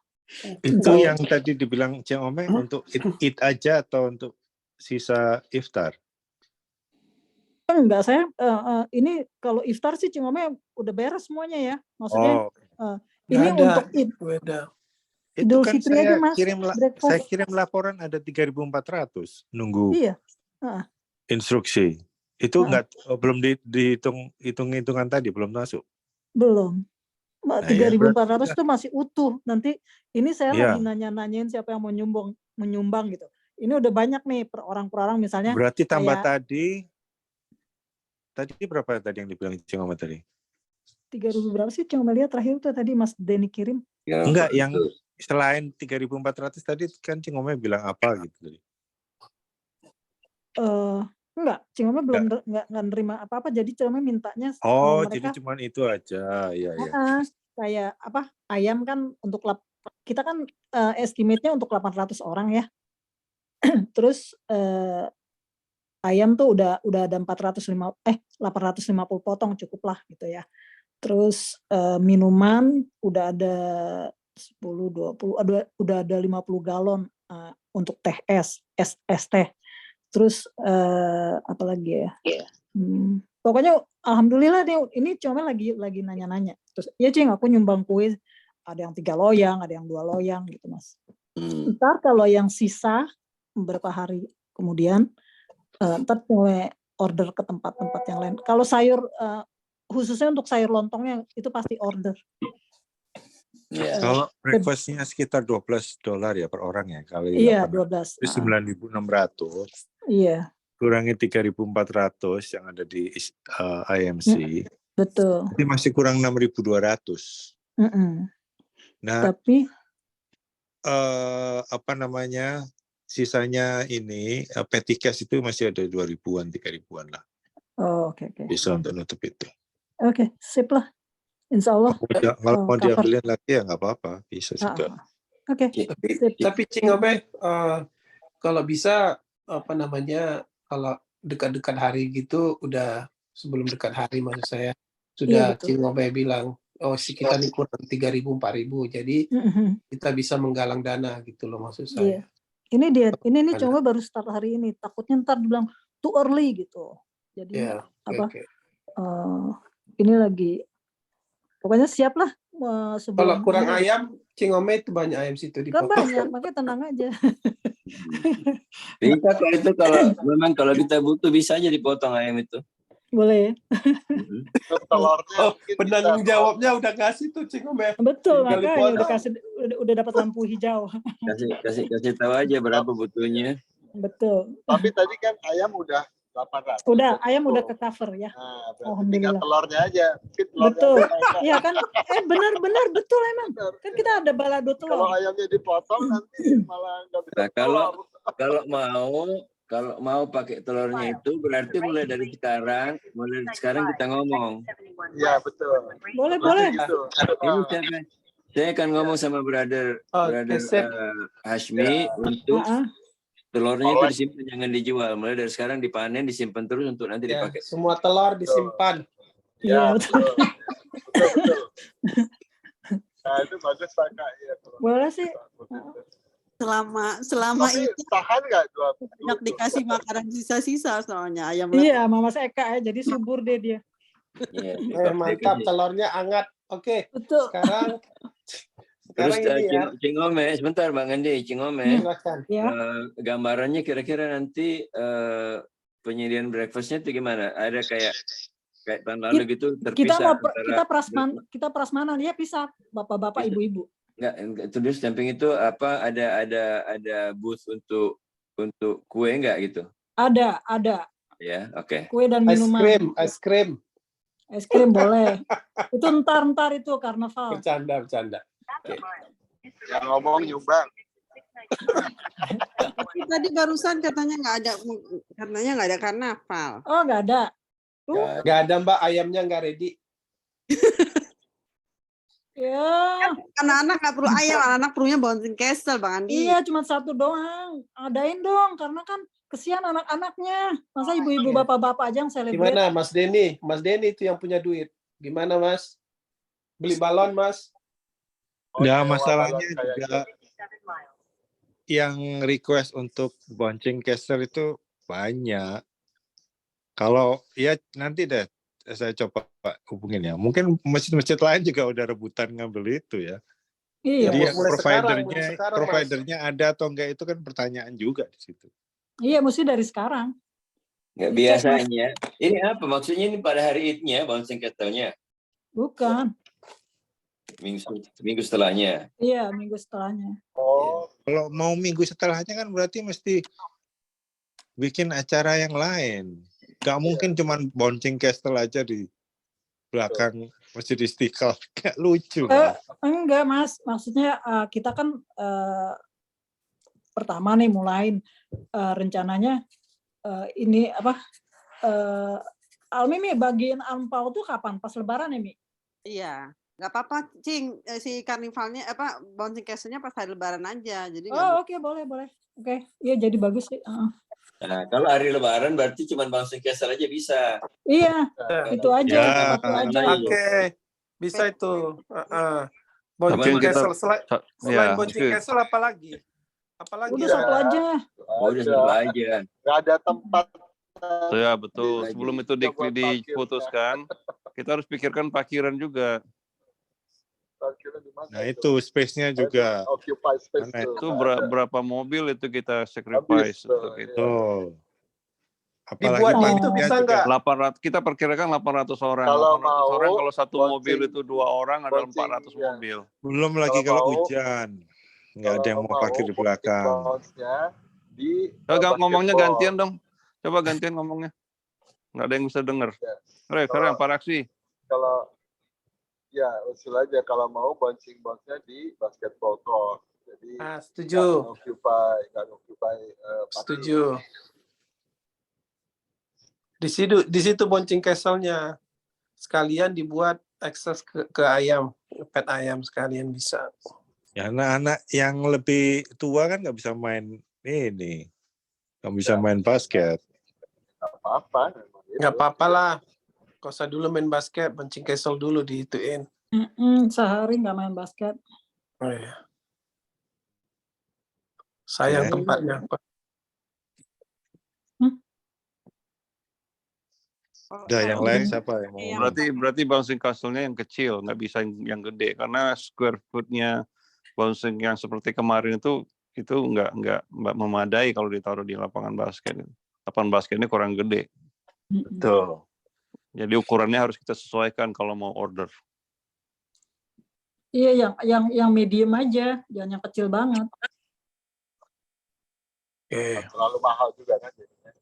Itu yang tadi dibilang Ceng Ome untuk eat aja atau untuk sisa iftar? Enggak, saya ini kalau iftar sih Ceng Ome udah beres semuanya ya. Maksudnya ini ada, untuk itu kan Fitri aja, Mas. Saya kirim laporan ada 3.400 nunggu instruksi. Itu belum hitung-hitungan tadi belum masuk. Belum. 3.400 itu masih utuh. Nanti ini saya lagi nanya-nanyain siapa yang mau menyumbang gitu. Ini udah banyak nih per orang misalnya. Berarti tambah tadi berapa tadi yang dibilang Ceng Ome tadi? 3.000 berapa sih? Cuma lihat terakhir tuh tadi Mas Denny kirim. Enggak, yang selain 3.400 tadi kan Ceng Ome bilang apa gitu tadi? Enggak, Ceng Ome belum nggak nerima apa-apa. Jadi Ceng Ome mintanya mereka, jadi cuma itu aja. Iya. Kayak ayam kan untuk kita kan estimate-nya untuk 800 orang ya. Terus ayam tuh udah ada 850 potong cukup lah gitu ya. Terus minuman udah ada 10, 20, udah ada 50 galon untuk teh es teh. Terus apa lagi ya? Pokoknya alhamdulillah deh, ini cuma lagi nanya-nanya. Terus ya Cing, aku nyumbang kue, ada yang 3 loyang, ada yang 2 loyang gitu Mas. Ntar kalau yang sisa beberapa hari kemudian ntar cuma order ke tempat-tempat yang lain. Kalau sayur khususnya untuk sayur lontongnya itu pasti order. Ya. Kalau breakfastnya sekitar $12 ya per orang ya, kali Iya, 800 12. itu 9.600, Iya, kurangi 3.400 yang ada di IMC, betul. jadi masih kurang 6.200. Mm-mm. Nah, Tapi apa namanya, sisanya ini petty cash itu masih ada 2.000-an, 3.000-an lah, oke. bisa untuk nutup itu. Oke, sip lah. Insya Allah. Kalau mau cover. diambilin lagi ya nggak apa-apa, bisa juga. Oke, sip. Tapi Cing Ome, kalau bisa kalau dekat-dekat hari gitu, udah sebelum dekat hari maksud saya, sudah betul. Cing Ome bilang, si kita ini kurang 3.000, 4.000, jadi kita bisa menggalang dana gitu loh maksud saya. Iya. Ini cuma baru start hari ini, takutnya ntar dibilang too early gitu. Jadi Ya, oke. ini lagi, pokoknya siap lah. Kalau kurang ayam, Cing Ome itu banyak ayam situ Gak dipotong. banyak, makanya tenang aja. Bisa kalau itu, kalau kita butuh bisa aja dipotong ayam itu. Boleh. Telurnya mungkin Penanggung bisa. jawabnya udah kasih tuh Cing Ome. Betul, Tinggal makanya dipotong. udah dapat lampu hijau. Kasih tahu aja berapa butuhnya. Betul. Tapi tadi kan ayam udah 800. Udah, ayam udah ke cover ya. Nah, berarti tinggal Alhamdulillah. telurnya aja. Mungkin telurnya Betul. aja naik. Iya kan? Benar betul emang. Benar. Kan kita ada balado Kalau telur. ayamnya dipotong nanti malah nggak bisa Nah, telur. kalau mau pakai telurnya itu berarti mulai dari sekarang kita ngomong. Iya, betul. Boleh. Gitu. Ini saya akan ngomong sama brother sip. Hashmi untuk Ah, telurnya itu disimpan, jangan dijual. Mulai dari sekarang dipanen, disimpan terus untuk nanti Ya, dipakai. semua telur disimpan. Iya, Ya, betul. Betul. Nah, itu bagus Pak Kak. Ya, boleh sih. Selama Tapi itu tahan nggak jual? banyak dikasih makanan sisa-sisa soalnya ayam Iya, Mama Eka ya, jadi subur deh dia. Iya, Mantap, telurnya hangat. Oke, Betul. sekarang Terus ini ya. Cing Ome, sebentar Bang Andi, Cing Ome, Silakan. Ya. gambarannya kira-kira nanti penyediaan breakfastnya itu gimana? Ada kayak tahun lalu gitu terpisah Kita prasmanan ya, bisa bapak-bapak, ibu-ibu. Enggak, terus samping itu apa ada booth untuk kue enggak gitu? Ada. Ya, oke. Kue dan minuman. Es krim. Es krim boleh. Itu ntar itu karnaval. Bercanda. Oke. Yang ngomong nyumbang. Tapi tadi barusan katanya nggak ada karnaval. Oh, nggak ada. Nggak ada Mbak, ayamnya nggak ready. Ya. Anak-anak nggak perlu ayam, anak-anak perlunya bouncing castle, Bang Andi. Iya, cuma satu doang. Adain dong, karena kan kesian anak-anaknya. Masa ibu-ibu bapak-bapak aja yang celebrate. Gimana Mas Denny? Mas Denny itu yang punya duit. Gimana Mas? Beli balon Mas? Ya, nyewa masalahnya balon kayak juga gitu. yang request untuk bouncing castle itu banyak. Kalau ya nanti deh saya coba hubungin ya. Mungkin masjid-masjid lain juga udah rebutan ngambil itu ya. Iya. Jadi mulai sekarang, providernya ada atau enggak itu kan pertanyaan juga di situ. Iya, mesti dari sekarang. Nggak biasanya. Ini apa maksudnya ini pada hari Idnya bouncing castle-nya? Bukan. Minggu setelahnya. Iya, minggu setelahnya. Oh, Kalau mau minggu setelahnya kan berarti mesti bikin acara yang lain. Gak mungkin cuman bouncing castle aja di belakang Masjid Istiqlal. Gak lucu. Enggak, Mas. Maksudnya kita kan pertama nih mulain rencananya ini apa? Almi bagiin angpau tuh kapan? Pas Lebaran ya, Mi? Iya, nggak apa-apa, Cing. Si karnivalnya bouncing castle-nya pas hari Lebaran aja. Jadi Oh, oke, boleh. Oke, iya jadi bagus sih. Nah, kalau hari Lebaran berarti cuma bouncing castle aja bisa. Iya, itu aja. Ya. Satu aja. Oke, bisa itu. Bouncing Tapi kita- castle selain bouncing castle apa lagi? Udah satu aja. Udah satu aja. nggak ada tempat. Ya betul. Lagi. Sebelum itu diputuskan, kita harus pikirkan parkiran juga. Parkirnya di mana Nah itu space-nya juga. Occupy space Karena tuh. Itu berapa mobil itu kita sacrifice Habis tuh, untuk itu. Tuh. Apalagi Dibuat panitia itu bisa juga. nggak? 800, kita perkirakan 800 orang. Kalau 800 orang mau kalau satu mobil bouncing- itu 2 orang adalah bouncing, 400 ya. mobil. Belum lagi Kalau kalau mau- hujan. Nggak ada yang mau parkir di belakang. bounce-nya di Ngomongnya basketball. gantian dong. Coba gantian ngomongnya. Nggak ada yang bisa denger. Ya. Keren, Pak Raksi. Kalau ya usul aja kalau mau bouncing bounce-nya di basketball court. Jadi Setuju. nggak occupy parkir. Setuju. Di situ bouncing castle-nya. Sekalian dibuat akses ke ayam, pet ayam sekalian bisa. Ya, anak-anak yang lebih tua kan nggak bisa main ini. Nggak bisa main basket. Nggak apa-apa. memang itu. Nggak apa-apa lah. Gak usah dulu main basket, bouncing castle dulu dihituin. Sehari nggak main basket. Oh, iya. Sayang Oke. tempatnya. Udah yang lain siapa yang mau? Berarti bouncing castle-nya yang kecil, nggak bisa yang gede karena square foot-nya bouncing yang seperti kemarin itu nggak memadai kalau ditaruh di lapangan basket. Lapangan basket ini kurang gede. Betul. Jadi ukurannya harus kita sesuaikan kalau mau order. Iya, yang medium aja, jangan yang kecil banget. Oke. Terlalu mahal juga kan jadinya.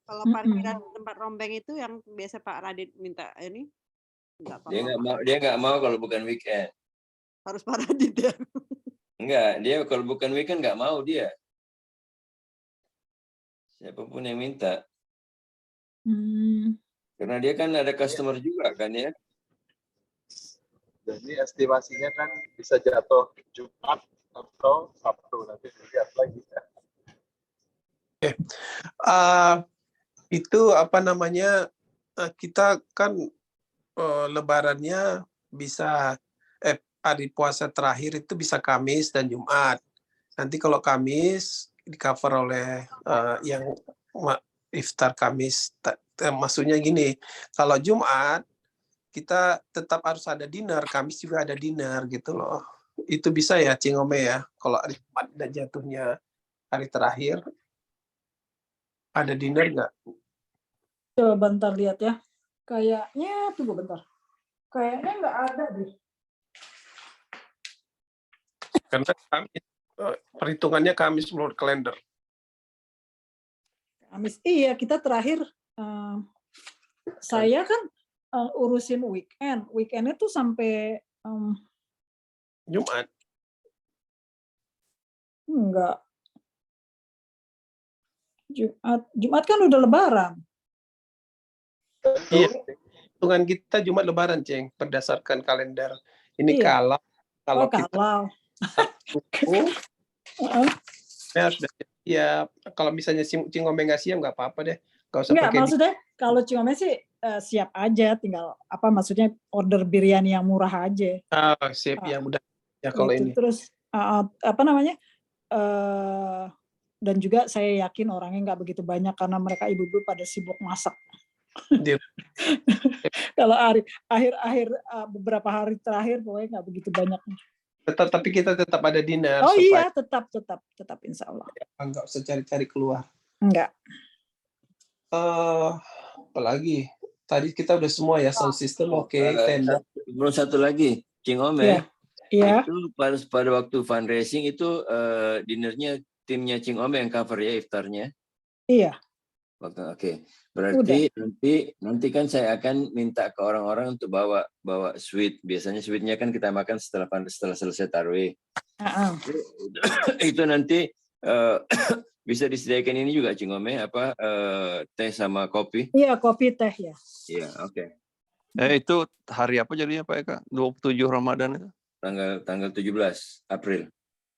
Kalau parkiran tempat rombeng itu yang biasa Pak Radit minta ini nggak apa-apa. Dia nggak mau kalau bukan weekend. Harus Pak Radit ya. Enggak, dia kalau bukan weekend nggak mau dia. Siapapun yang minta. Karena dia kan ada customer juga kan ya. Jadi estimasinya kan bisa jatuh Jumat atau Sabtu, nanti dilihat lagi. Itu apa namanya, kita kan lebarannya bisa hari puasa terakhir itu bisa Kamis dan Jumat. Nanti kalau Kamis di cover oleh yang iftar Kamis. Maksudnya gini, kalau Jumat kita tetap harus ada dinner, Kamis juga ada dinner gitu loh. Itu bisa ya Cingome ya, kalau hari Jumat dan jatuhnya hari terakhir ada dinner nggak? Coba bentar lihat ya. Kayaknya, tunggu bentar. Kayaknya nggak ada deh. Karena Kamis, perhitungannya Kamis menurut kalender. Kamis, iya kita terakhir, saya kan urusin weekend. Weekendnya tuh sampai Jumat. enggak. Jumat kan udah lebaran. Iya. Hitungan kita Jumat lebaran, Ceng, berdasarkan kalender. Ini Iya. kalau kita harus siap. Kalau misalnya Cingome nggak siap nggak apa-apa deh. Nggak usah Enggak, pakai maksudnya kalau Cingome sih siap aja, tinggal maksudnya order biryani yang murah aja. siap ya udah ya kalau Gitu. ini. Terus dan juga saya yakin orangnya nggak begitu banyak karena mereka ibu-ibu pada sibuk masak. Kalau akhir beberapa hari terakhir pokoknya nggak begitu banyak. Tapi kita tetap ada dinner. Oh supaya iya, tetap insya Allah. nggak usah cari-cari keluar. Enggak. Apalagi tadi kita udah semua ya, sound system oke, tenda. Belum satu lagi, Cingome. Iya. Itu pada waktu fundraising itu dinernya timnya Cingome yang cover ya iftarnya. Iya. Oke. Berarti nanti kan saya akan minta ke orang-orang untuk bawa sweet. Biasanya sweetnya kan kita makan setelah selesai tarawih. Itu nanti bisa disediakan ini juga Cingome teh sama kopi. Iya, kopi teh ya. Iya, oke. Itu hari apa jadinya Pak Eka? 27 Ramadan itu? Tanggal 17 April.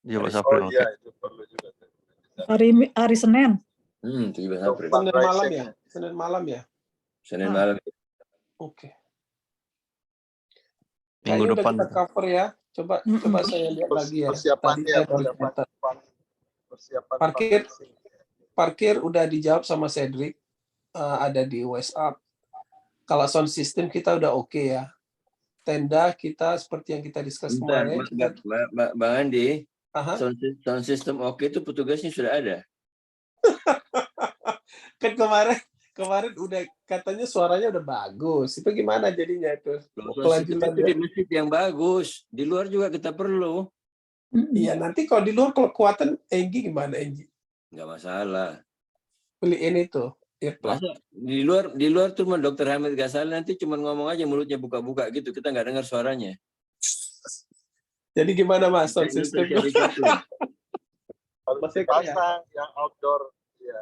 17 April. Oh iya, itu perlu juga. Hari Senin. 17 April. Senin malam ya. Senin malam. Oke. Minggu Kayaknya depan. udah kita cover ya. Coba saya lihat lagi ya. Persiapannya, persiapan parkir udah dijawab sama Cedric, ada di WhatsApp. Kalau sound system kita udah oke ya. Tenda kita seperti yang kita discuss kemarin. Bang Andi, sound system oke itu petugasnya sudah ada. Kan kemarin udah katanya suaranya udah bagus. Itu gimana jadinya itu? Itu Kelanjutannya. di masjid yang bagus. Di luar juga kita perlu. Iya, nanti kalau di luar kalau kekuatan Enggi gimana Enggi? Nggak masalah. Beliin itu earplug. Masa di luar tuh Dr. Hamid Ghazali nanti cuma ngomong aja mulutnya buka-buka gitu. Kita nggak dengar suaranya. Jadi gimana Mas sound Itu system? Harus Masih kan ya? dipasang yang outdoor. Ya.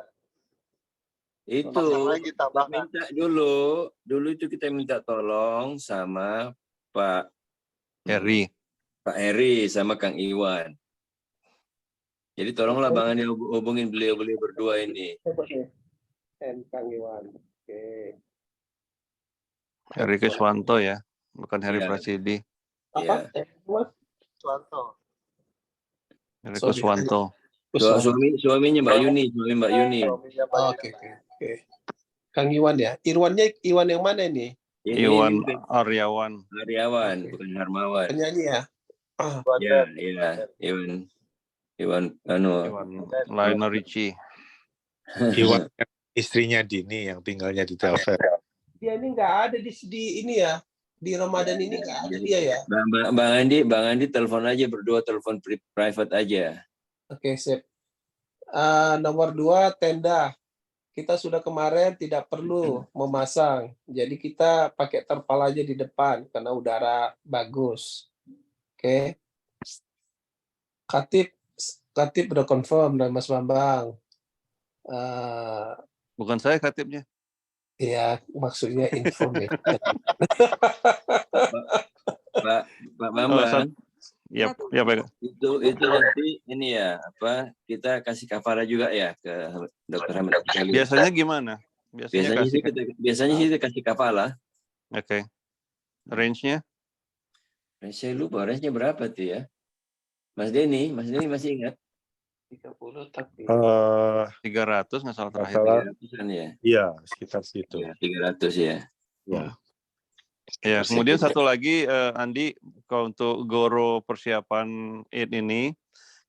Itu Pasang lagi tambahan. minta dulu itu kita minta tolong sama Pak Heri sama Kang Iwan. Jadi tolonglah Bang Andi hubungin beliau berdua ini. Kang Iwan. Oke. Heri Keswanto ya, bukan Heri Iya. Prasidi. Apa? Mas? Suwanto. Heri Sorry. Keswanto. Suaminya Mbak Yuni, Mbak Yuni. Suaminya Pak Oh, Oke. Kang Iwan ya. Iwan yang mana ini? Iwan Aryawan. Aryawan, Oke. bukan Harmawan. Penyanyi ya? Iya, Iwan Lionel Richie. Iwan istrinya Dini yang tinggalnya di Telfel. Dia ini nggak ada di ini ya. Di Ramadan ini nggak ada dia ya. Bang Andi telepon aja berdua, telepon private aja. Oke, sip. Nomor 2, tenda. Kita sudah kemarin tidak perlu memasang. Jadi kita pakai terpal aja di depan karena udara bagus. Oke. Katib udah confirm dari Mas Bambang. Bukan saya katibnya. Ya, maksudnya info nih. Pak Bambang. Ya Pak. Itu nanti ini ya kita kasih kafara juga ya ke Dr. Hamid Ghazali. Biasanya gimana? Biasanya sih kita kasih kafala. Oke. Range-nya? Saya lupa range-nya berapa tuh ya. Mas Denny masih ingat? 30 tapi 300 nggak salah terakhir. 300-an ya. Iya, sekitar situ. Ya, 300 ya. Ya, kemudian satu lagi Andi, kalau untuk goro persiapan Eid ini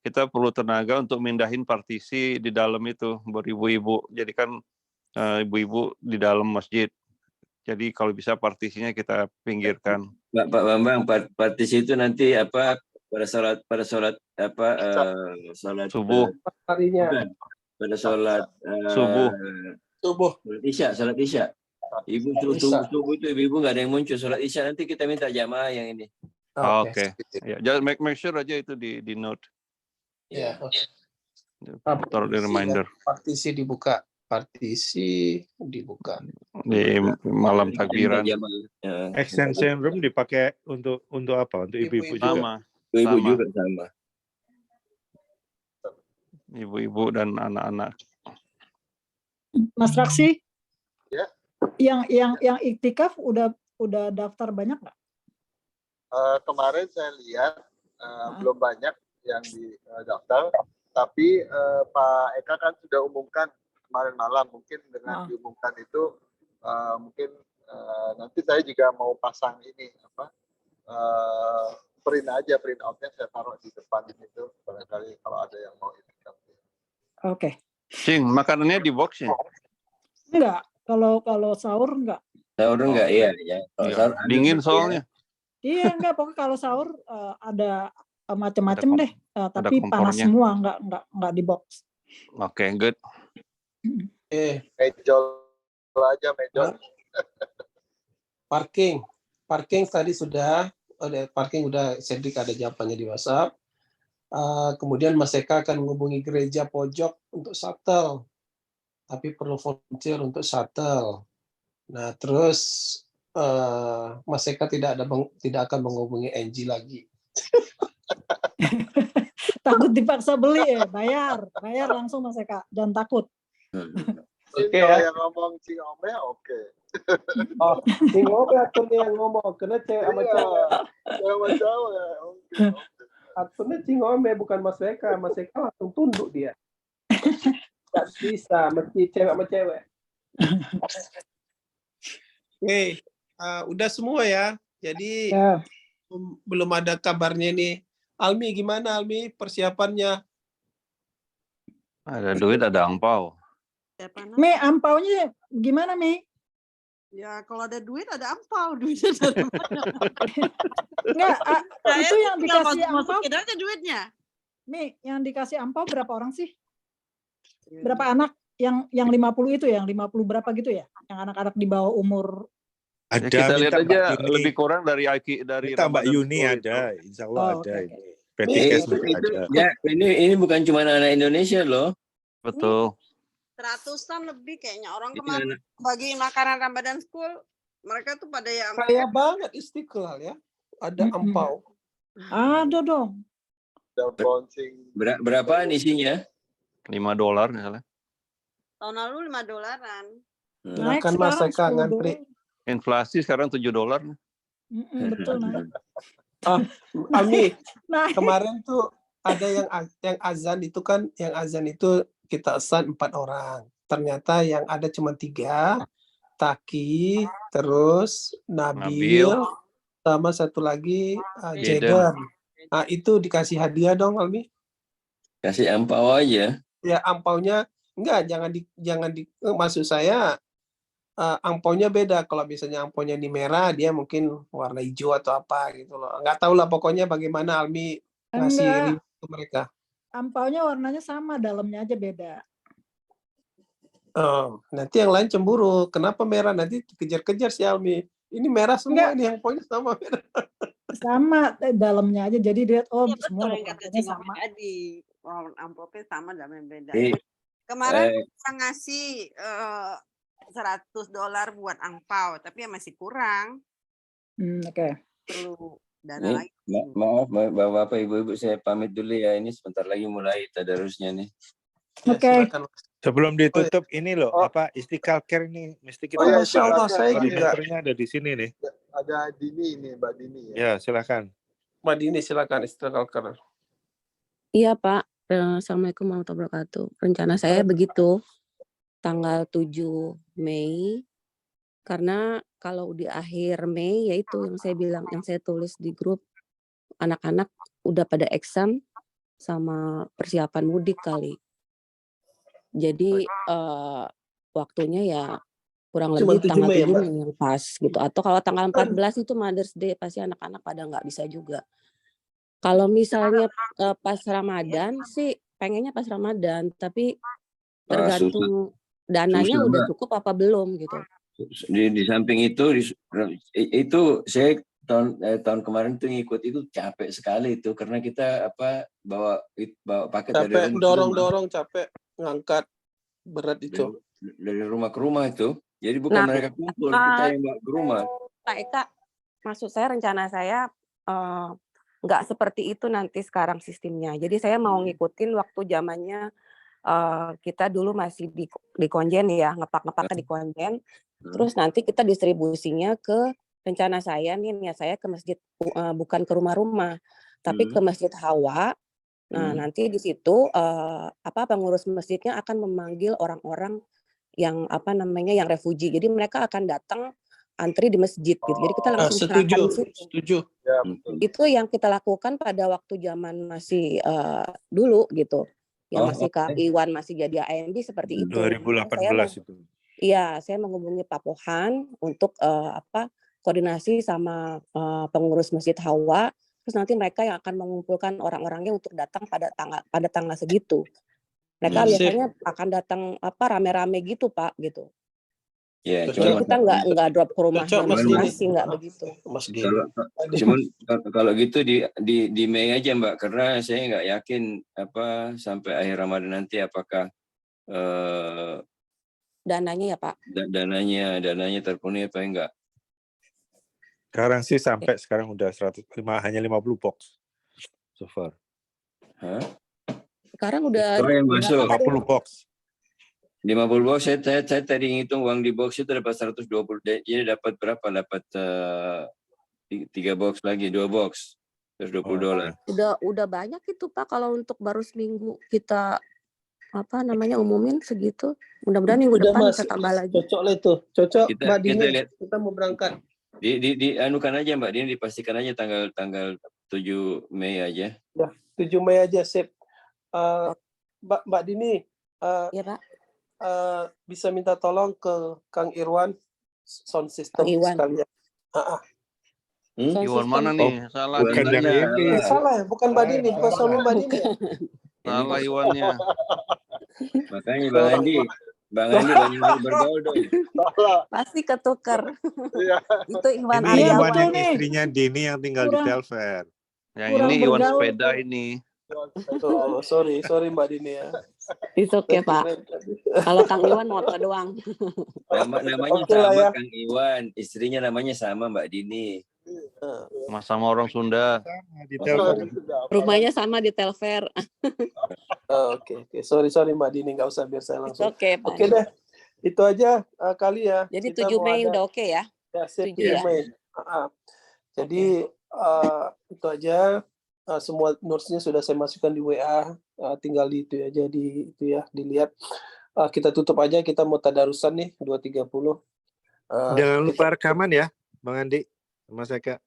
kita perlu tenaga untuk mindahin partisi di dalam itu buat ibu-ibu. Jadi kan ibu-ibu di dalam masjid. Jadi kalau bisa partisinya kita pinggirkan. Pak Bambang, partisi itu nanti pada sholat Subuh. harinya pada sholat Subuh. sholat isya. Ibu subuh itu ibu nggak ada yang muncul sholat isya, nanti kita minta jamaah yang ini. Oke. Ya, just make sure aja itu di note. Ya, oke. Taruh di reminder. Partisi dibuka. Di malam takbiran. Extension room dipakai untuk apa? Untuk ibu-ibu juga. Sama. Ibu juga sama. Ibu-ibu dan anak-anak. Mas Raksi? Ya. Yang iktikaf udah daftar banyak nggak? Kemarin saya lihat belum banyak yang di daftar, tapi Pak Eka kan sudah umumkan kemarin malam. Mungkin dengan diumumkan itu mungkin nanti saya juga mau pasang ini print outnya saya taruh di depan itu barangkali kalau ada yang mau itu. Oke. Cing, makanannya di box ya? Enggak. Kalau sahur enggak. Sahur enggak ya. Sahur dingin soalnya. Iya enggak, pokoknya kalau sahur ada macam-macam deh, tapi panas kompornya. semua, enggak di box. Oke, good. Mejol aja mejol. Parking tadi sudah Cedric ada jawabannya di WhatsApp. Kemudian Mas Eka akan menghubungi gereja pojok untuk shuttle, tapi perlu volunteer untuk shuttle. Nah, terus Mas Eka tidak akan menghubungi Angie lagi. Takut dipaksa beli ya, bayar langsung Mas Eka, jangan takut. Oke Kalau ya. yang ngomong Cing Ome oke. Oh, Cing Ome akunnya yang ngomong, karena cewek sama cewek. Sama cewek ya. Oke. Akunnya Cing Ome bukan Mas Eka. Mas Eka langsung tunduk dia. Nggak bisa, mesti cewek sama cewek. Oke, udah semua ya. Jadi belum ada kabarnya nih. Almi gimana Almi persiapannya? Ada duit, ada angpau. Ampaunya Gimana, Mi? Ya kalau ada duit ada ampau, duitnya dari mana? Enggak, Saya itu yang tinggal dikasih ampau, masukin aja duitnya. Mi, yang dikasih ampau berapa orang sih? Iya, Berapa anak? Yang 50 itu ya, yang 50 berapa gitu ya? Yang anak-anak di bawah umur. Ya, Ada, kita lihat minta Mbak aja Yuni. lebih kurang dari Minta Mbak Ramadan Yuni School itu. ada, insya Allah Oh, ada. oke, oke. PTKes itu, juga ada. ya, ini bukan cuma anak Indonesia loh. Betul. Ratusan lebih kayaknya orang Ini kemarin anak- bagi makanan Ramadan School, mereka tuh pada yang Kaya banget Istiqlal ya. Ada Mm-mm. ampau. Ada dong. Udah bouncing. berapaan isinya? $5 misalnya. tahun lalu $5. Naik Makan sekarang masaka 10 ngantri. dolar. Inflasi sekarang $7. Betul, naik. Almi, Naik. kemarin tuh ada yang azan itu kan, yang azan itu kita assign 4 orang. Ternyata yang ada cuma 3, Taki, terus Nabil, sama satu lagi Jaden. Jaden. Nah, itu dikasih hadiah dong, Almi. Kasih ampau aja. Ya ampaunya enggak, jangan di maksud saya ampaunya beda. Kalau misalnya ampaunya di merah, dia mungkin warna hijau atau apa gitu loh. Nggak tahu lah pokoknya bagaimana Almi ngasih Enggak, reward ke mereka. ampaunya warnanya sama, dalamnya aja beda. Oh, nanti yang lain cemburu. Kenapa merah? Nanti kejar-kejar si Almi. Ini merah semua, Enggak. ini ampaunya sama merah. Sama dalamnya aja, jadi lihat Iya semua betul yang kata warnanya Cing Opi sama. tadi. Amplopnya sama dalamnya beda. Eh, Kemarin saya ngasih $100 buat angpau, tapi ya masih kurang. Oke. Perlu dana Ini, lagi. maaf Bapak Ibu-ibu, saya pamit dulu ya. Ini sebentar lagi mulai tadarusnya nih. Ya, Oke. silakan. Sebelum ditutup ini loh, Oh. apa Istiqlal Care ini mesti kita Oh, ya, Masya Allah, saya juga. koordinatornya ada di sini nih. Ada Dini ini, Mbak Dini ya. Ya, silakan. Mbak Dini, silakan Istiqlal. Iya Pak, Assalamualaikum warahmatullahi wabarakatuh. Rencana saya begitu, tanggal 7 Mei, karena kalau di akhir Mei, yaitu yang saya bilang, yang saya tulis di grup, anak-anak udah pada exam sama persiapan mudik kali. Jadi waktunya ya kurang Cuma lebih 7 tanggal Mei ya, 7 Mbak? Mei yang pas gitu. Atau kalau tanggal 14 itu Mother's Day, pasti anak-anak pada nggak bisa juga. Kalau misalnya pas Ramadan sih pengennya pas Ramadan, tapi tergantung dananya Susah, udah Mbak. cukup apa belum gitu. Di samping itu saya tahun kemarin tuh ngikut itu capek sekali itu karena kita bawa paket Capek, dorong-dorong, capek ngangkat berat itu. dari rumah ke rumah itu. Jadi bukan Nah, mereka kumpul, kita yang bawa ke rumah. Pak Eka, maksud saya rencana saya nggak seperti itu nanti sekarang sistemnya. Jadi saya mau ngikutin waktu zamannya kita dulu masih di konjen ya, ngepak-ngepaknya di konjen. Terus nanti kita distribusinya ke rencana saya nih, saya ke masjid, bukan ke rumah-rumah, tapi ke Masjid Hawa. Nah, nanti di situ pengurus masjidnya akan memanggil orang-orang yang yang refugi. Jadi mereka akan datang antri di masjid gitu. Jadi kita langsung serahkan di situ. Setuju. Ya, betul. Itu yang kita lakukan pada waktu zaman masih dulu gitu. Yang masih Kak Iwan masih jadi AMB seperti itu. 2018 itu. Iya, saya menghubungi Pak Pohan untuk koordinasi sama pengurus Masjid Hawa. Terus nanti mereka yang akan mengumpulkan orang-orangnya untuk datang pada tanggal segitu. Mereka biasanya akan datang rame-rame gitu Pak gitu. Ya, Jadi kita nggak drop ke rumah masing-masing, nggak begitu. Cuman kalau gitu di Mei aja Mbak, karena saya nggak yakin sampai akhir Ramadan nanti apakah dananya ya Pak. Dananya terpenuhi apa enggak? Sekarang sih sampai sekarang udah hanya 50 box so far. Hah? Sekarang udah yang masuk 50 box. 50 box, saya tadi ngitung uang di box itu dapat 120. Jadi dapat berapa? Dapat 3 box lagi, 2 box. Terus $20. Udah banyak itu Pak, kalau untuk baru seminggu kita umumin segitu. Mudah-mudahan minggu depan bisa tambah lagi. Cocok lah itu. Cocok Mbak Dini. Kita mau berangkat. Anukan aja Mbak Dini, dipastikan aja tanggal 7 Mei aja. Ya, 7 Mei aja sip. Mbak Dini. Ya Pak. bisa minta tolong ke Kang Irwan sound system Kang Iwan. sekalian. Sound Iwan system. mana nih? Salah Bukan nih. yang ini. Salah ya, bukan Mbak Dini, bukan solo Mbak Dini ya. Salah Iwannya. Makanya Bang Andi banyak bergaul dong. Salah. Pasti ketukar. Iya. Itu Iwan Ini Iya, Iwan betul yang nih. istrinya Dini yang tinggal di Kurang- Telfair. Yang Kurang ini Iwan bergaul sepeda tuh. ini. Oh, sorry Mbak Dini ya. It's okay, Pak. Kalau Kang Iwan moto doang. Namanya Oke lah sama ya. Kang Iwan, istrinya namanya sama Mbak Dini. Sama orang Sunda. Di Telfair. Rumahnya sama di Telfair. Oke. Sorry Mbak Dini, nggak usah biar saya It's langsung. okay, Pak. Oke deh, itu aja kali ya. Jadi Kita 7 mau Mei ada- udah oke ya? Ya, sip, 7 ya? Mei. Jadi itu aja. Semua notes-nya sudah saya masukkan di WA. Tinggal di itu aja dilihat. Kita tutup aja. Kita mau tadarusan nih 2.30. Jangan lupa rekaman ya, Bang Andi sama Seka.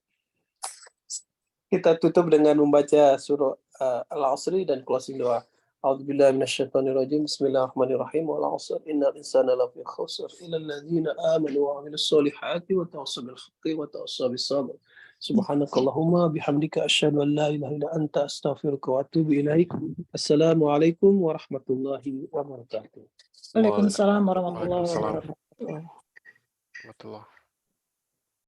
Kita tutup dengan membaca surah Al-Asri dan closing doa. A'udzubillahi minasyaitonirrajim. Bismillahirrahmanirrahim. Wal 'asr innal insana lafi khusr illa alladzina amanu wa 'amilus solihati wa tawassaw bil haqqi wa tawassaw bis sabr. Subhanakallahumma bihamdika asyhadu an la ilaha illa anta astaghfiruka wa atubu ilaik. Assalamualaikum warahmatullahi wabarakatuh. Waalaikumsalam warahmatullahi Waalaikumsalam. wabarakatuh. Betul.